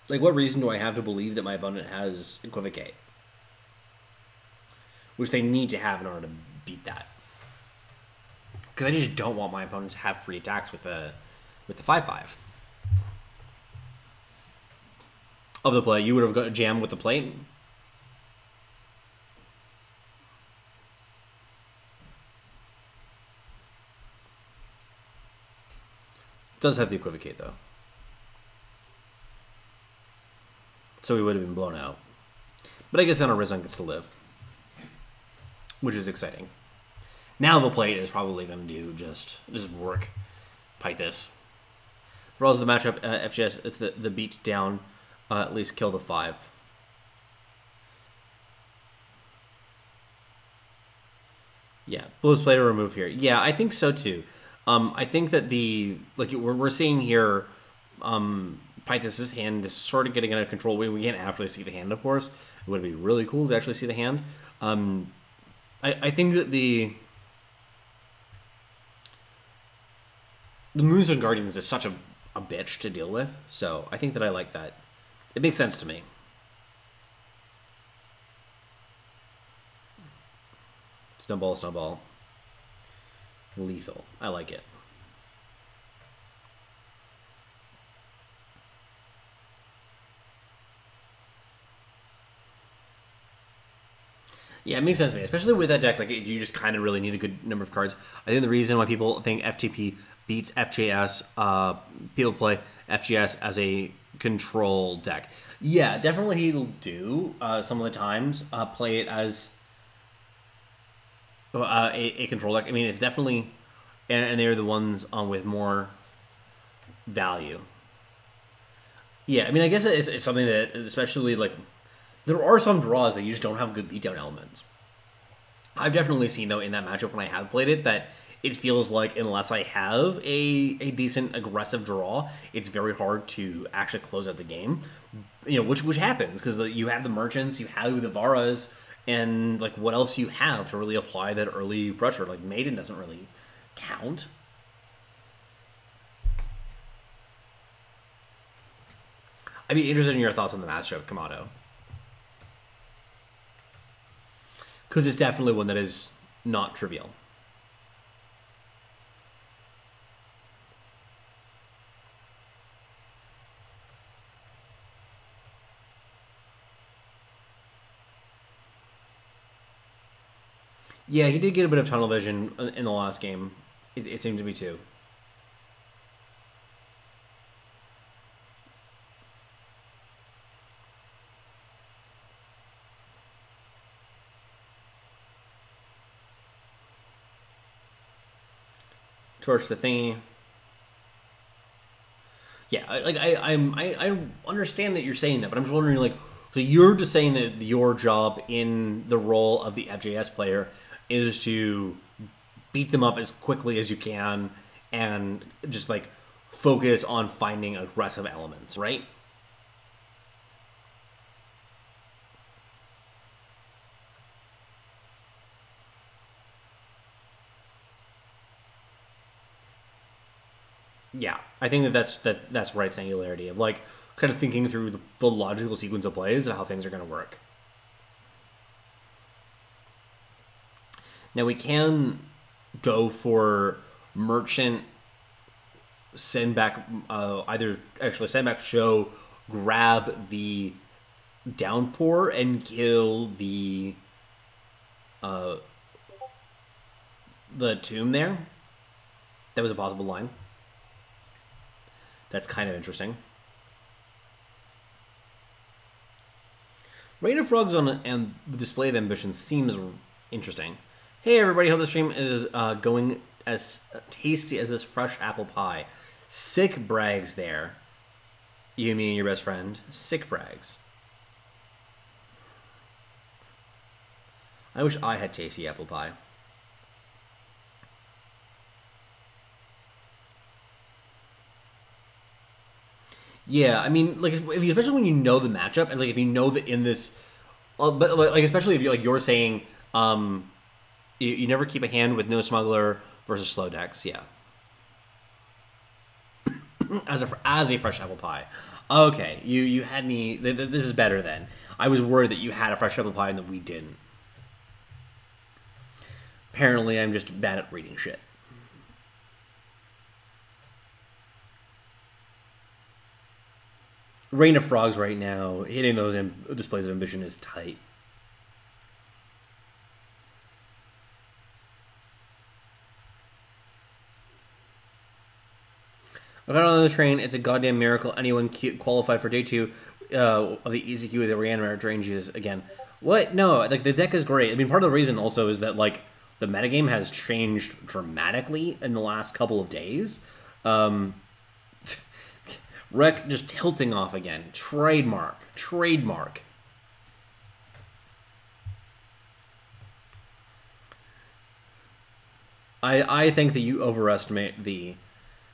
Like, what reason do I have to believe that my opponent has Equivocate? Which they need to have in order to beat that. Because I just don't want my opponent to have free attacks with the 5/5. Of the play, you would have got a jam with the plate. Does have the Equivocate though, so he would have been blown out. But I guess then Arizon gets to live, which is exciting. Now the plate is probably going to do just work. Pythis. For us, the matchup FGS is the beat down, at least kill the 5. Yeah, Blues play to remove here. Yeah, I think so too. I think that we're seeing here, Pythis' hand is sort of getting out of control. We can't actually see the hand, of course. It would be really cool to actually see the hand. I think that the Moonstone Guardians is such a bitch to deal with, so I think that I like that. It makes sense to me. Snowball, snowball. Lethal. I like it. Yeah, it makes sense to me, especially with that deck. Like, you just kind of really need a good number of cards. I think the reason why people think FTP beats FJS, people play FGS as a control deck. Yeah, definitely he'll do some of the times play it as a control deck. I mean, it's definitely, and they're the ones with more value. Yeah, I mean, I guess it's something that, especially like, there are some draws that you just don't have good beatdown elements. I've definitely seen, though, in that matchup when I have played it, that it feels like unless I have a decent aggressive draw, it's very hard to actually close out the game. You know, which happens, because you have the merchants, you have the Varas, and like what else you have to really apply that early pressure? Like Maiden doesn't really count. I'd be interested in your thoughts on the matchup, Kamado. Because it's definitely one that is not trivial. Yeah, he did get a bit of tunnel vision in the last game. It seemed to be too. Torch the thingy. Yeah, I understand that you're saying that, but I'm just wondering, like, so you're just saying that your job in the role of the FJS player is to beat them up as quickly as you can and just, like, focus on finding aggressive elements, right? Yeah, I think that's right singularity of, like, kind of thinking through the logical sequence of plays of how things are going to work. Now we can go for merchant, send back, either actually send back show, grab the downpour and kill the tomb there. That was a possible line. That's kind of interesting. Rain of Frogs on and the display of ambitions seems interesting. Hey everybody, hope the stream is going as tasty as this fresh apple pie. Sick brags there. You, me, and your best friend. Sick brags. I wish I had tasty apple pie. Yeah, I mean, like, especially when you know the matchup, and, like, if you know that in this, but, like, especially if you're saying, you never keep a hand with no smuggler versus slow decks, yeah. as a fresh apple pie. Okay, you had me. This is better then. I was worried that you had a fresh apple pie and that we didn't. Apparently, I'm just bad at reading shit. Rain of Frogs right now, hitting those displays of ambition is tight. I got on the train. It's a goddamn miracle anyone qualified for day 2 of the ECQ with the Reanimator Drain Jesus again. What? No, like, the deck is great. I mean, part of the reason also is that, like, the metagame has changed dramatically in the last couple of days. Rec just tilting off again. Trademark. Trademark. I think that you overestimate the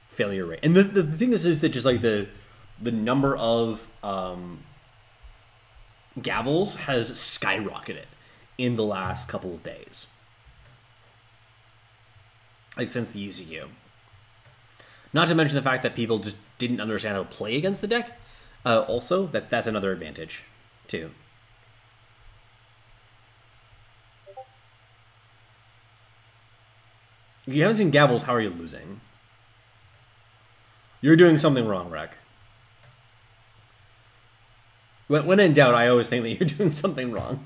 failure rate. And the thing is that just, like, the number of gavels has skyrocketed in the last couple of days. Like, since the UCQ. Not to mention the fact that people just didn't understand how to play against the deck. Also, that's another advantage, too. If you haven't seen gavels, how are you losing? You're doing something wrong, Rec. When in doubt, I always think that you're doing something wrong.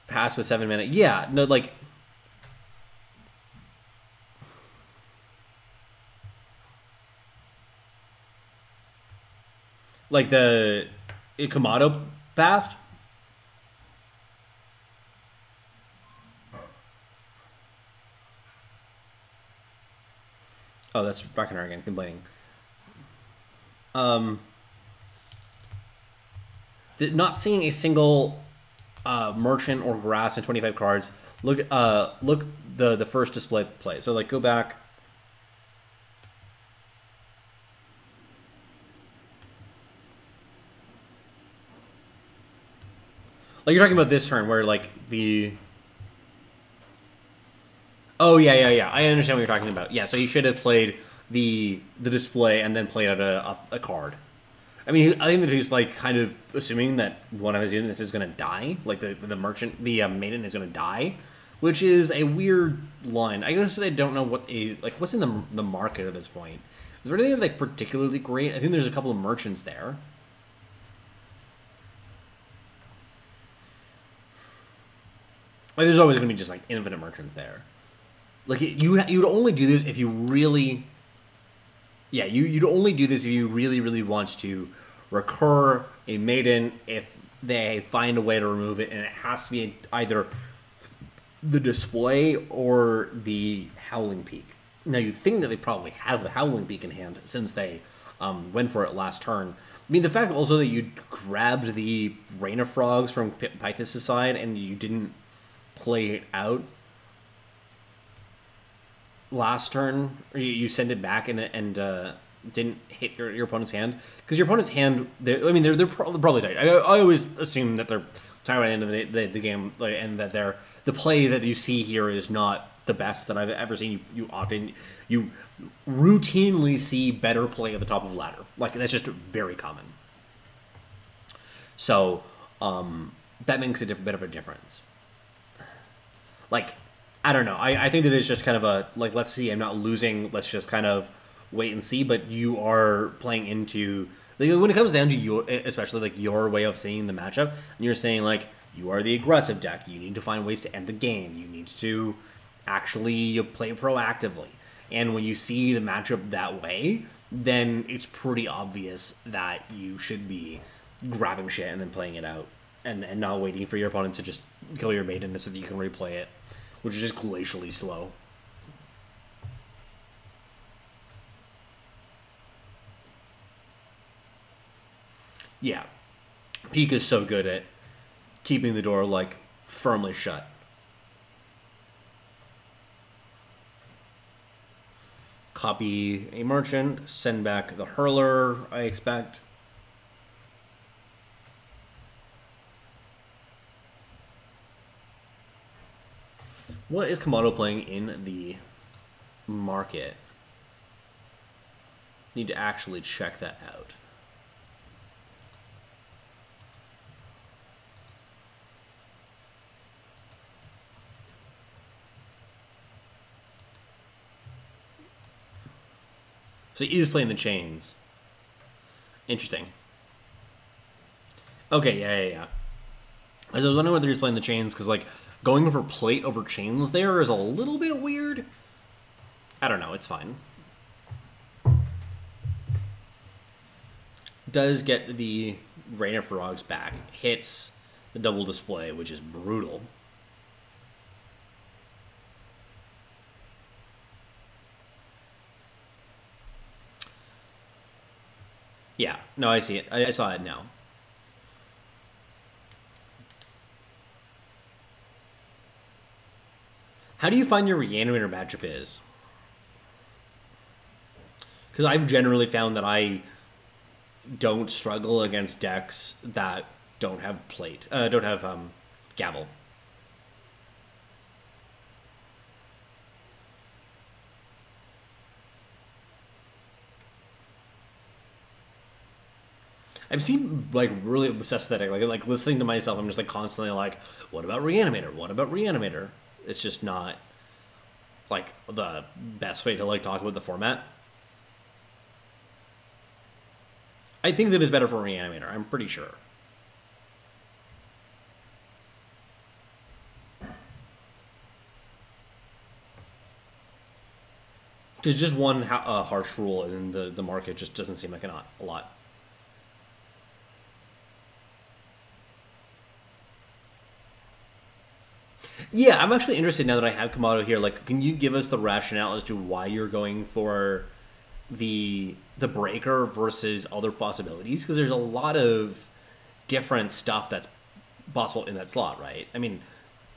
Pass with 7 minutes. Yeah, no, like... Like the Kamado passed? Oh, that's Brackenar again, complaining. Not seeing a single merchant or grass in 25 cards. Look the first display play. So, like, go back. Like, you're talking about this turn where, like, the... Oh, yeah. I understand what you're talking about. Yeah, so he should have played the display and then played out a card. I mean, I think that he's, like, kind of assuming that one of his units is going to die. Like, the merchant, the maiden is going to die, which is a weird line. I guess I don't know what's in the market at this point. Is there anything, like, particularly great? I think there's a couple of merchants there. Like, there's always going to be just, like, infinite merchants there. Like, you'd only do this if you really... Yeah, you'd only do this if you really, really want to recur a maiden if they find a way to remove it, and it has to be either the display or the Howling Peak. Now, you think that they probably have the Howling Peak in hand since they went for it last turn. I mean, the fact also that you grabbed the Rain of Frogs from Pythus' side and you didn't play it out last turn, or you send it back and didn't hit your opponent's hand, because your opponent's hand, they're probably tight. I always assume that they're tight by the end of the game, and that the play that you see here is not the best that I've ever seen. You routinely see better play at the top of the ladder. Like, that's just very common. So that makes a bit of a difference. Like, I don't know. I think that it's just kind of a, like, let's see, I'm not losing, let's just kind of wait and see. But you are playing into, like, when it comes down to your, especially like your way of seeing the matchup, and you're saying like, you are the aggressive deck, you need to find ways to end the game, you need to actually play proactively. And when you see the matchup that way, then it's pretty obvious that you should be grabbing shit and then playing it out, and not waiting for your opponent to just kill your maiden so that you can replay it, which is just glacially slow. Yeah, Peak is so good at keeping the door, like, firmly shut. Copy a merchant, send back the hurler, I expect. What is Kamado playing in the market? Need to actually check that out. So he's playing the chains. Interesting. Okay, yeah. I was wondering whether he's playing the chains, because, like, going for plate over chains there is a little bit weird. I don't know, it's fine. Does get the Rain of Frogs back. Hits the double display, which is brutal. Yeah, no, I see it. I saw it now. How do you find your Reanimator matchup is? Because I've generally found that I don't struggle against decks that don't have plate, don't have gavel. I've seen, like, really obsessed with that deck. Like listening to myself, I'm just, like, constantly like, what about Reanimator? What about Reanimator? It's just not, like, the best way to, like, talk about the format. I think that is better for Reanimator, I'm pretty sure. There's just one harsh rule in the market, just doesn't seem like a lot. Yeah, I'm actually interested now that I have Kamado here. Like, can you give us the rationale as to why you're going for the breaker versus other possibilities? Because there's a lot of different stuff that's possible in that slot, right? I mean,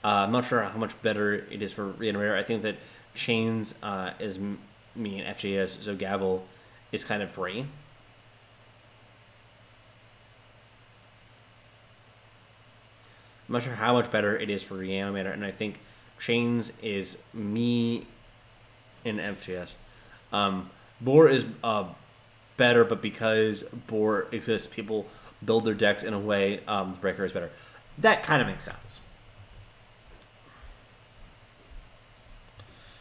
I'm not sure how much better it is for Reanimator. I think that Chains is me and FJS, so Gavel is kind of free. I'm not sure how much better it is for Reanimator, and I think Chains is me in FGS. Boar is better, but because Boar exists, people build their decks in a way the Breaker is better. That kind of makes sense.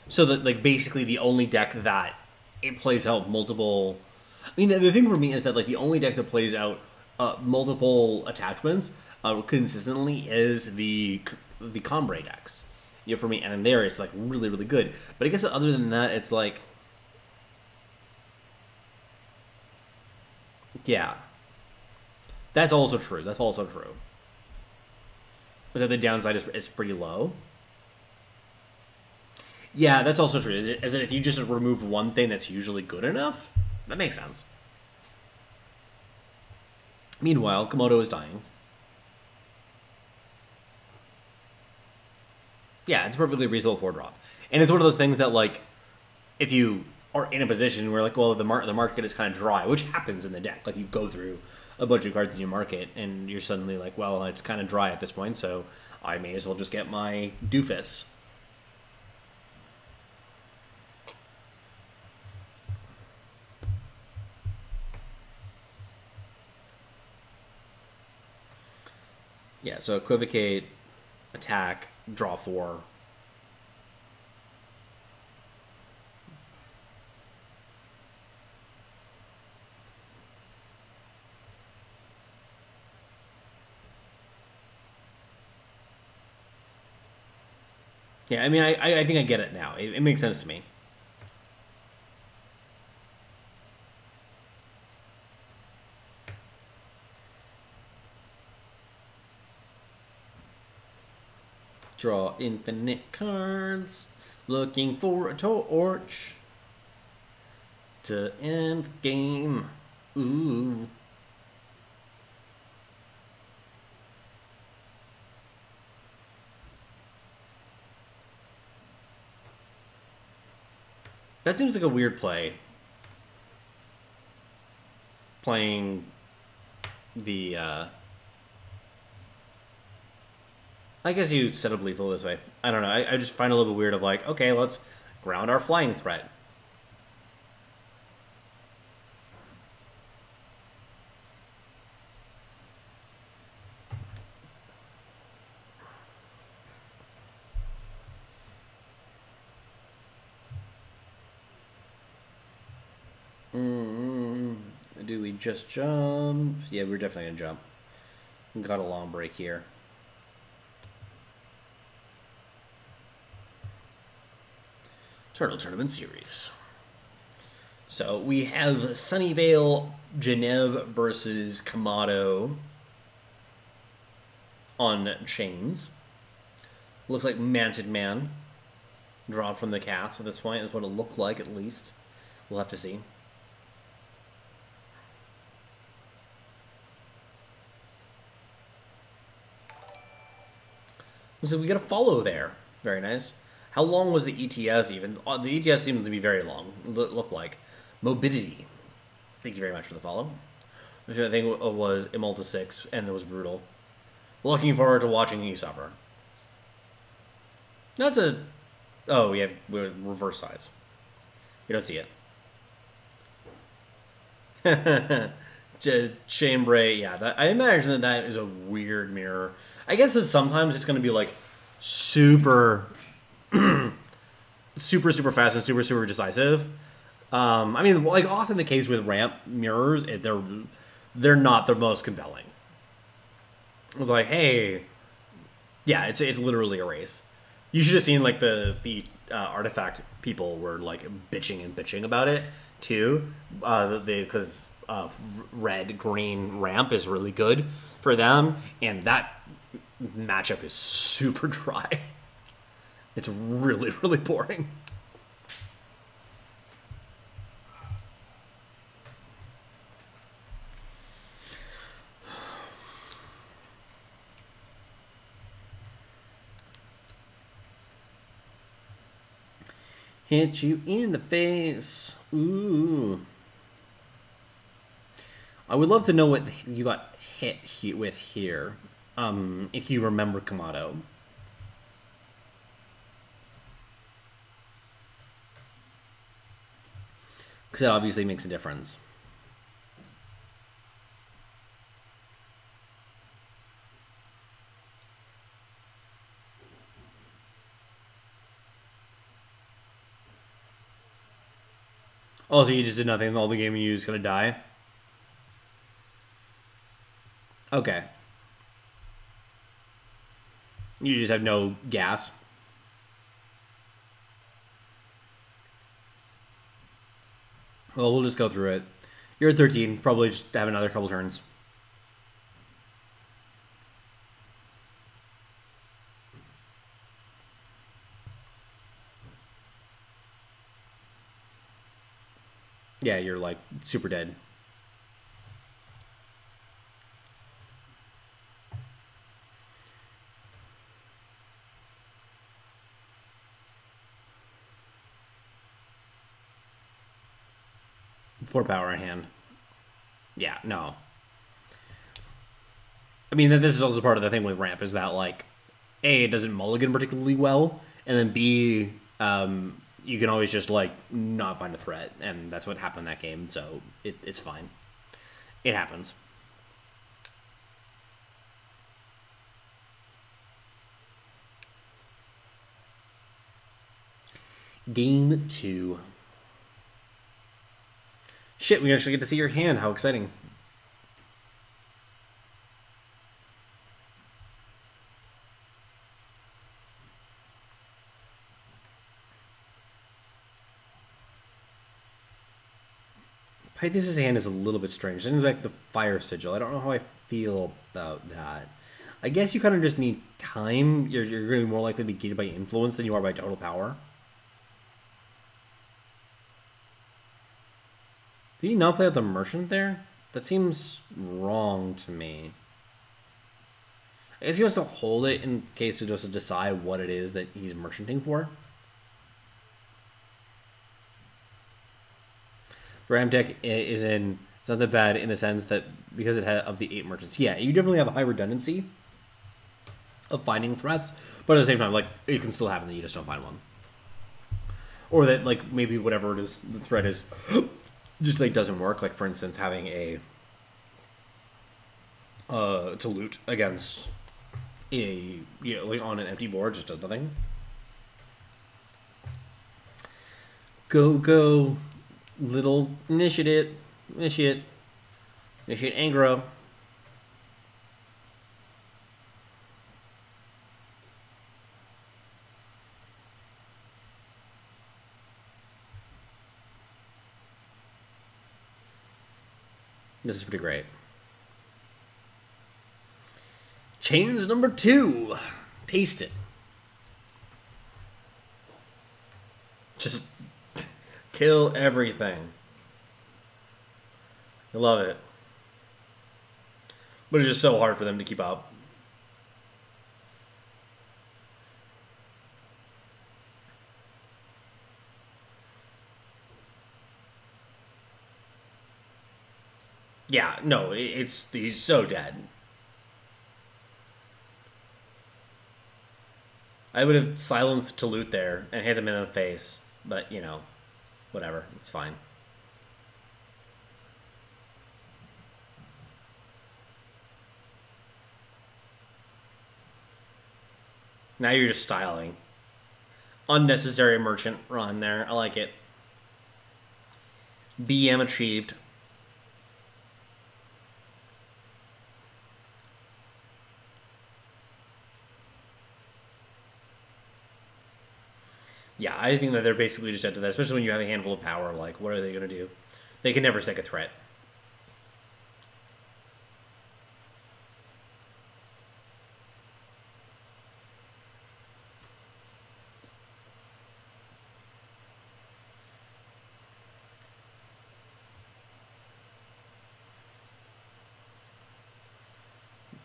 So that, like, basically the only deck that it plays out multiple... I mean, the thing for me is that, like, the only deck that plays out multiple attachments consistently is the Combray decks. You know, for me, and in there it's, like, really, really good. But I guess other than that, it's like... Yeah. That's also true. That's also true. Was that the downside is pretty low? Yeah, that's also true. Is it if you just remove one thing that's usually good enough? That makes sense. Meanwhile, Komodo is dying. Yeah, it's a perfectly reasonable 4-drop. And it's one of those things that, like, if you are in a position where, like, well, the market is kind of dry, which happens in the deck. Like, you go through a bunch of cards in your market, and you're suddenly like, well, it's kind of dry at this point, so I may as well just get my doofus. Yeah, so equivocate, attack, draw 4. Yeah, I mean, I think I get it now. It makes sense to me. Draw infinite cards. Looking for a torch to end the game. Ooh. That seems like a weird play. Playing the, I guess you set up lethal this way. I don't know. I just find it a little bit weird of like, okay, let's ground our flying threat. Do we just jump? Yeah, we're definitely gonna jump. We got a long break here. Turtle Tournament Series. So we have Sunnyvale Genève versus Kamado on chains. Looks like Manted Man dropped from the cast at this point. Is what it looked like, at least. We'll have to see. So we got a follow there. Very nice. How long was the ETS even? The ETS seems to be very long. Look like. Morbidity. Thank you very much for the follow. I think it was Immolta 6, and it was brutal. Looking forward to watching you suffer. That's a... Oh, we have reverse sides. You don't see it. Chambray, yeah. That, I imagine that is a weird mirror. I guess sometimes it's going to be like super, super fast and super decisive. I mean, like often the case with ramp mirrors, they're not the most compelling. It was like, hey, yeah, it's literally a race. You should have seen like the artifact people were like bitching about it too, because red green ramp is really good for them, and that matchup is super dry. It's really boring. Hit you in the face. Ooh. I would love to know what you got hit with here. If you remember Kamado. Because that obviously makes a difference. Oh, so you just did nothing, all the game you use is gonna die? Okay. You just have no gas. Well, we'll just go through it. You're at 13. Probably just have another couple turns. Yeah, you're like super dead. Four power in hand. Yeah, no. I mean, this is also part of the thing with ramp is that like, A, it doesn't mulligan particularly well, and then B, you can always just like not find a threat, and that's what happened in that game. So it's fine. It happens. Game 2. Shit, we actually get to see your hand. How exciting. Python's hand is a little bit strange. It sends back the fire sigil. I don't know how I feel about that. I guess you kind of just need time. You're going to be more likely to be gated by influence than you are by total power. Did he not play out the merchant there? That seems wrong to me. I guess he wants to hold it in case he has to decide what it is that he's merchanting for. The Ram deck is in... It's not that bad in the sense that because it had of the 8 merchants. Yeah, you definitely have a high redundancy of finding threats, but at the same time, like, it can still happen that you just don't find one. Or that, like, maybe whatever it is, the threat is... just like doesn't work. Like for instance, having a to loot against a like on an empty board just does nothing. Go, little initiate aggro. This is pretty great. Change number 2. Taste it. Just kill everything. I love it. But it's just so hard for them to keep up. Yeah, no, he's so dead. I would have silenced Talut there and hit him in the face, but you know, whatever, it's fine. Now you're just styling. Unnecessary merchant run there. I like it. BM achieved. Yeah, I think that they're basically just dead to that, especially when you have a handful of power. Like, what are they going to do? They can never stick a threat.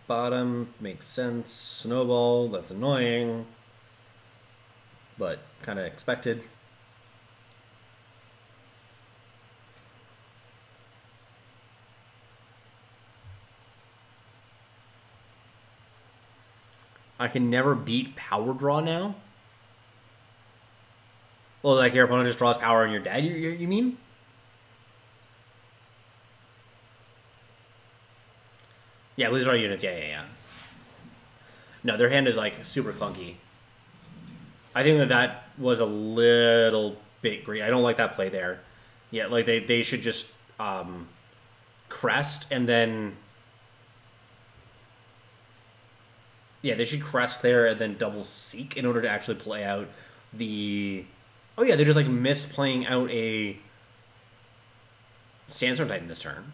Bottom makes sense. Snowball, that's annoying, but kind of expected. I can never beat power draw now? Well, like your opponent just draws power and you're dead, you mean? Yeah, lose our units, yeah. No, their hand is like super clunky. I think that was a little bit greedy. I don't like that play there. Yeah, like they should just crest and then... Yeah, they should crest there and then double seek in order to actually play out the... Oh yeah, they're just like misplaying out a Sandstorm Titan this turn.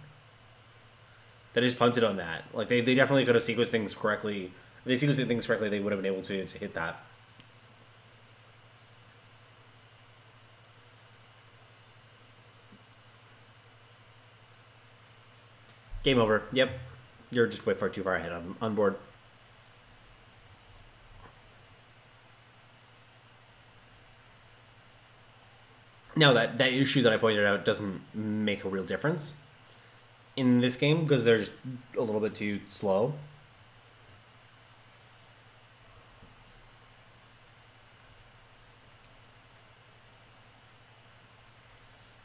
They just punted on that. Like they definitely could have sequenced things correctly. If they sequenced things correctly, they would have been able to hit that. Game over. Yep. You're just way far too far ahead on board. Now, that issue that I pointed out doesn't make a real difference in this game because they're just a little bit too slow.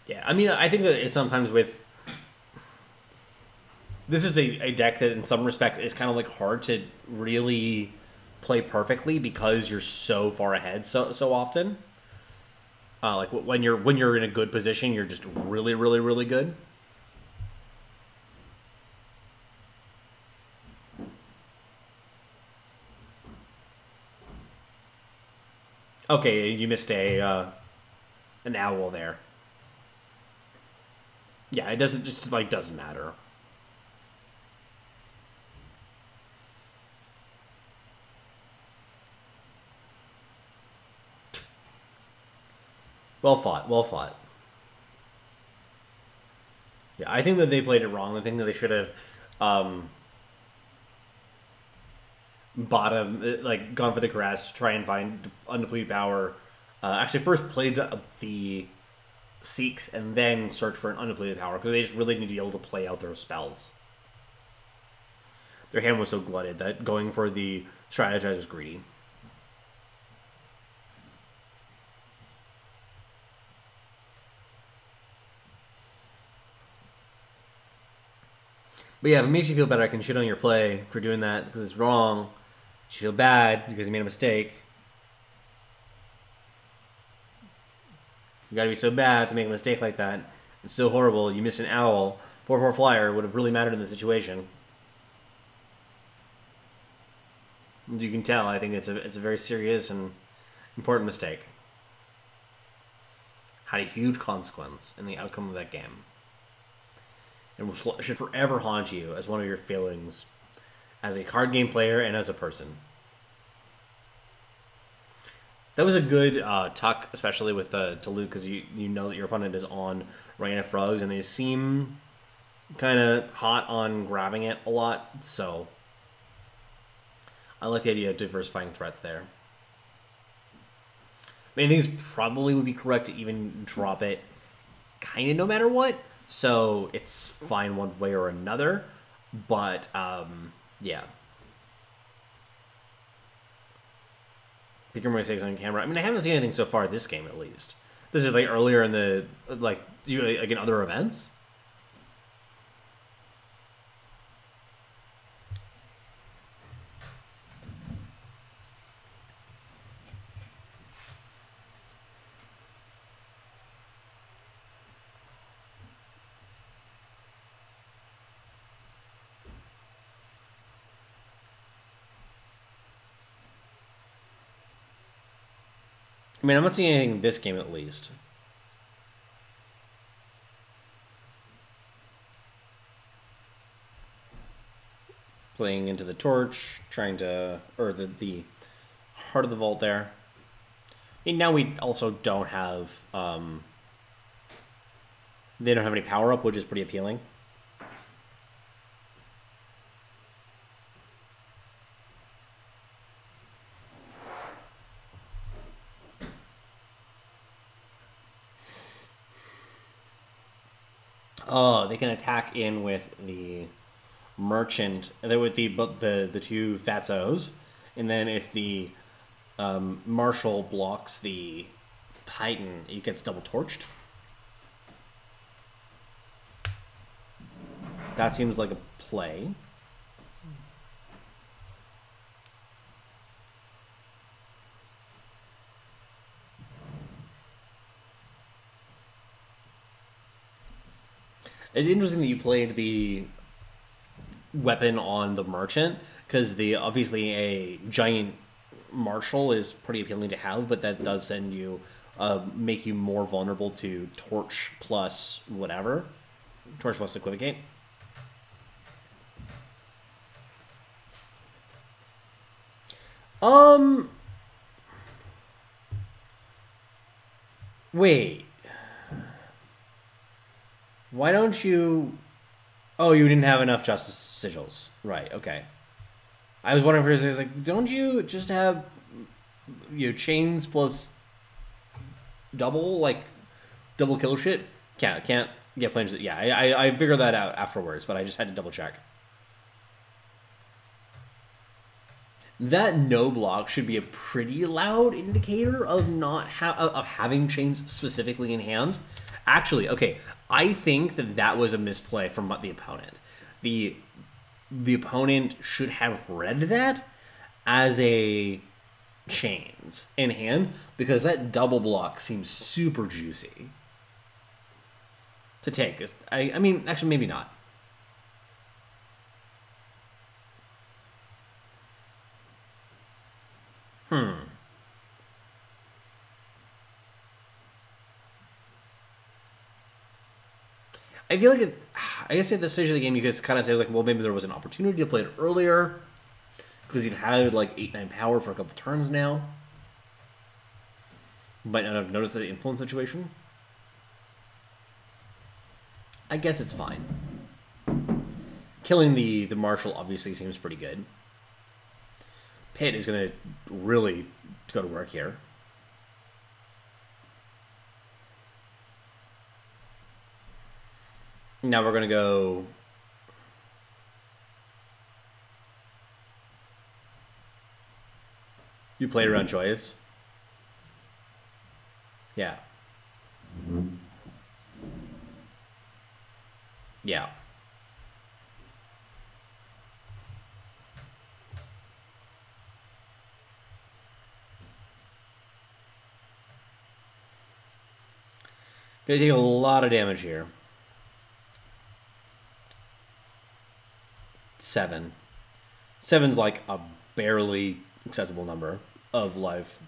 Yeah, I mean, I think that it's sometimes with... This is a deck that in some respects is kind of like hard to really play perfectly because you're so far ahead so often. Like when you're in a good position, you're just really, really, really good. Okay, you missed an owl there. Yeah, it doesn't matter. Well fought, well fought. Yeah, I think that they played it wrong. I think that they should have gone for the grass to try and find undepleted power. Actually, first played the Seeks and then search for an undepleted power because they just really need to be able to play out their spells. Their hand was so glutted that going for the strategize was greedy. But yeah, if it makes you feel better, I can shit on your play for doing that because it's wrong. You feel bad because you made a mistake. You gotta be so bad to make a mistake like that. It's so horrible. You missed an owl. 4/4 flyer would have really mattered in the situation. As you can tell, I think it's a very serious and important mistake. Had a huge consequence in the outcome of that game. And should forever haunt you as one of your failings as a card game player and as a person. That was a good tuck, especially with to Luke, because you know that your opponent is on Rain of Frogs, and they seem kind of hot on grabbing it a lot, so I like the idea of diversifying threats there. I mean, I think it's probably would be correct to even drop it kind of no matter what. So it's fine one way or another, but yeah. Pick your mistakes on camera. I mean, I haven't seen anything so far this game, at least. This is like earlier in the like in other events. I mean, I'm not seeing anything this game, at least. Playing into the torch, trying to... Or the heart of the vault there. I mean, now we also don't have... they don't have any power-up, which is pretty appealing. Oh, they can attack in with the merchant, with the two Fatzos, and then if the marshal blocks the Titan, he gets double torched. That seems like a play. It's interesting that you played the weapon on the merchant, because obviously a giant marshal is pretty appealing to have, but that does send you make you more vulnerable to torch plus whatever, torch plus equivocate. Wait. Why don't you... Oh, you didn't have enough justice sigils. Right, okay. I was wondering if it was like, don't you just have chains plus double kill shit? Can't get plans. Yeah, I figured that out afterwards, but I just had to double check. That no block should be a pretty loud indicator of not of having chains specifically in hand. Actually, okay, I think that was a misplay from the opponent. The opponent should have read that as a chains in hand, because that double block seems super juicy to take. I mean, actually, maybe not. I feel like I guess at this stage of the game, you could kind of say, like, well, maybe there was an opportunity to play it earlier because you've had like 8-9 power for a couple turns now. Might not have noticed the influence situation. I guess it's fine. Killing the Marshal obviously seems pretty good. Pit is going to really go to work here. Now we're going to go... You played around choice? Yeah. Yeah. Gonna take a lot of damage here. 7. 7's like a barely acceptable number of life.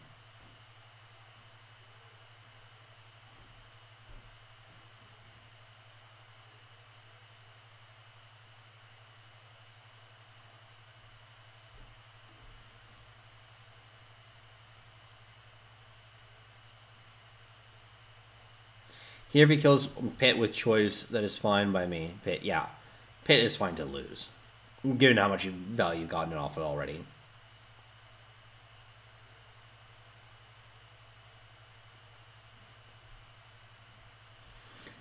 Here, if he kills Pit with choice, that is fine by me. Pit, yeah. Pit is fine to lose, given how much value you've gotten off it already.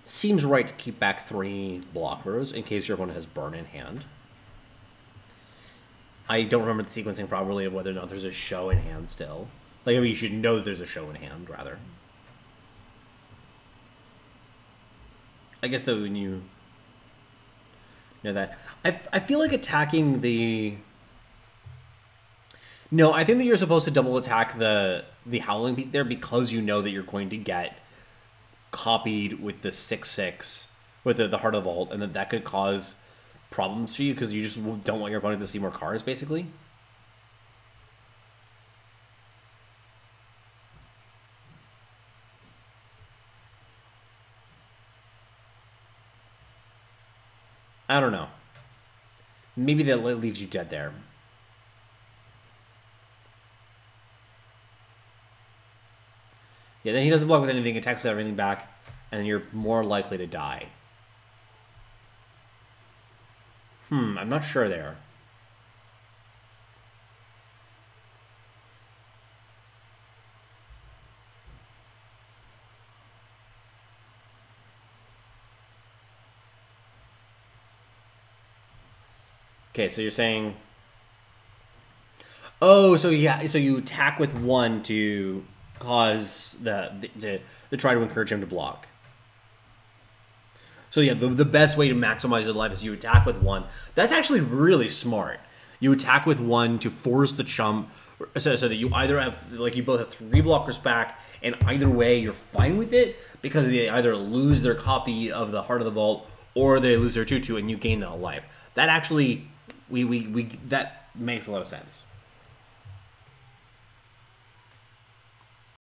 Seems right to keep back 3 blockers in case your opponent has burn in hand. I don't remember the sequencing properly of whether or not there's a show in hand still. Like, I mean, you should know that there's a show in hand, rather. I guess that when you know that, I feel like attacking the... No, I think that you're supposed to double attack the Howling Peak there because you know that you're going to get copied with the 6/6 with the Heart of the Vault, and that could cause problems for you because you just don't want your opponent to see more cards, basically. I don't know. Maybe that leaves you dead there. Yeah, then he doesn't block with anything, attacks with everything back, and you're more likely to die. I'm not sure there. Okay, so you're saying... Oh, so yeah, so you attack with 1 to cause to try to encourage him to block. So yeah, the best way to maximize the life is you attack with 1. That's actually really smart. You attack with 1 to force the chump, so that you either have, like, you both have 3 blockers back, and either way you're fine with it because they either lose their copy of the Heart of the Vault or they lose their 2/2 and you gain that life. That actually, that makes a lot of sense.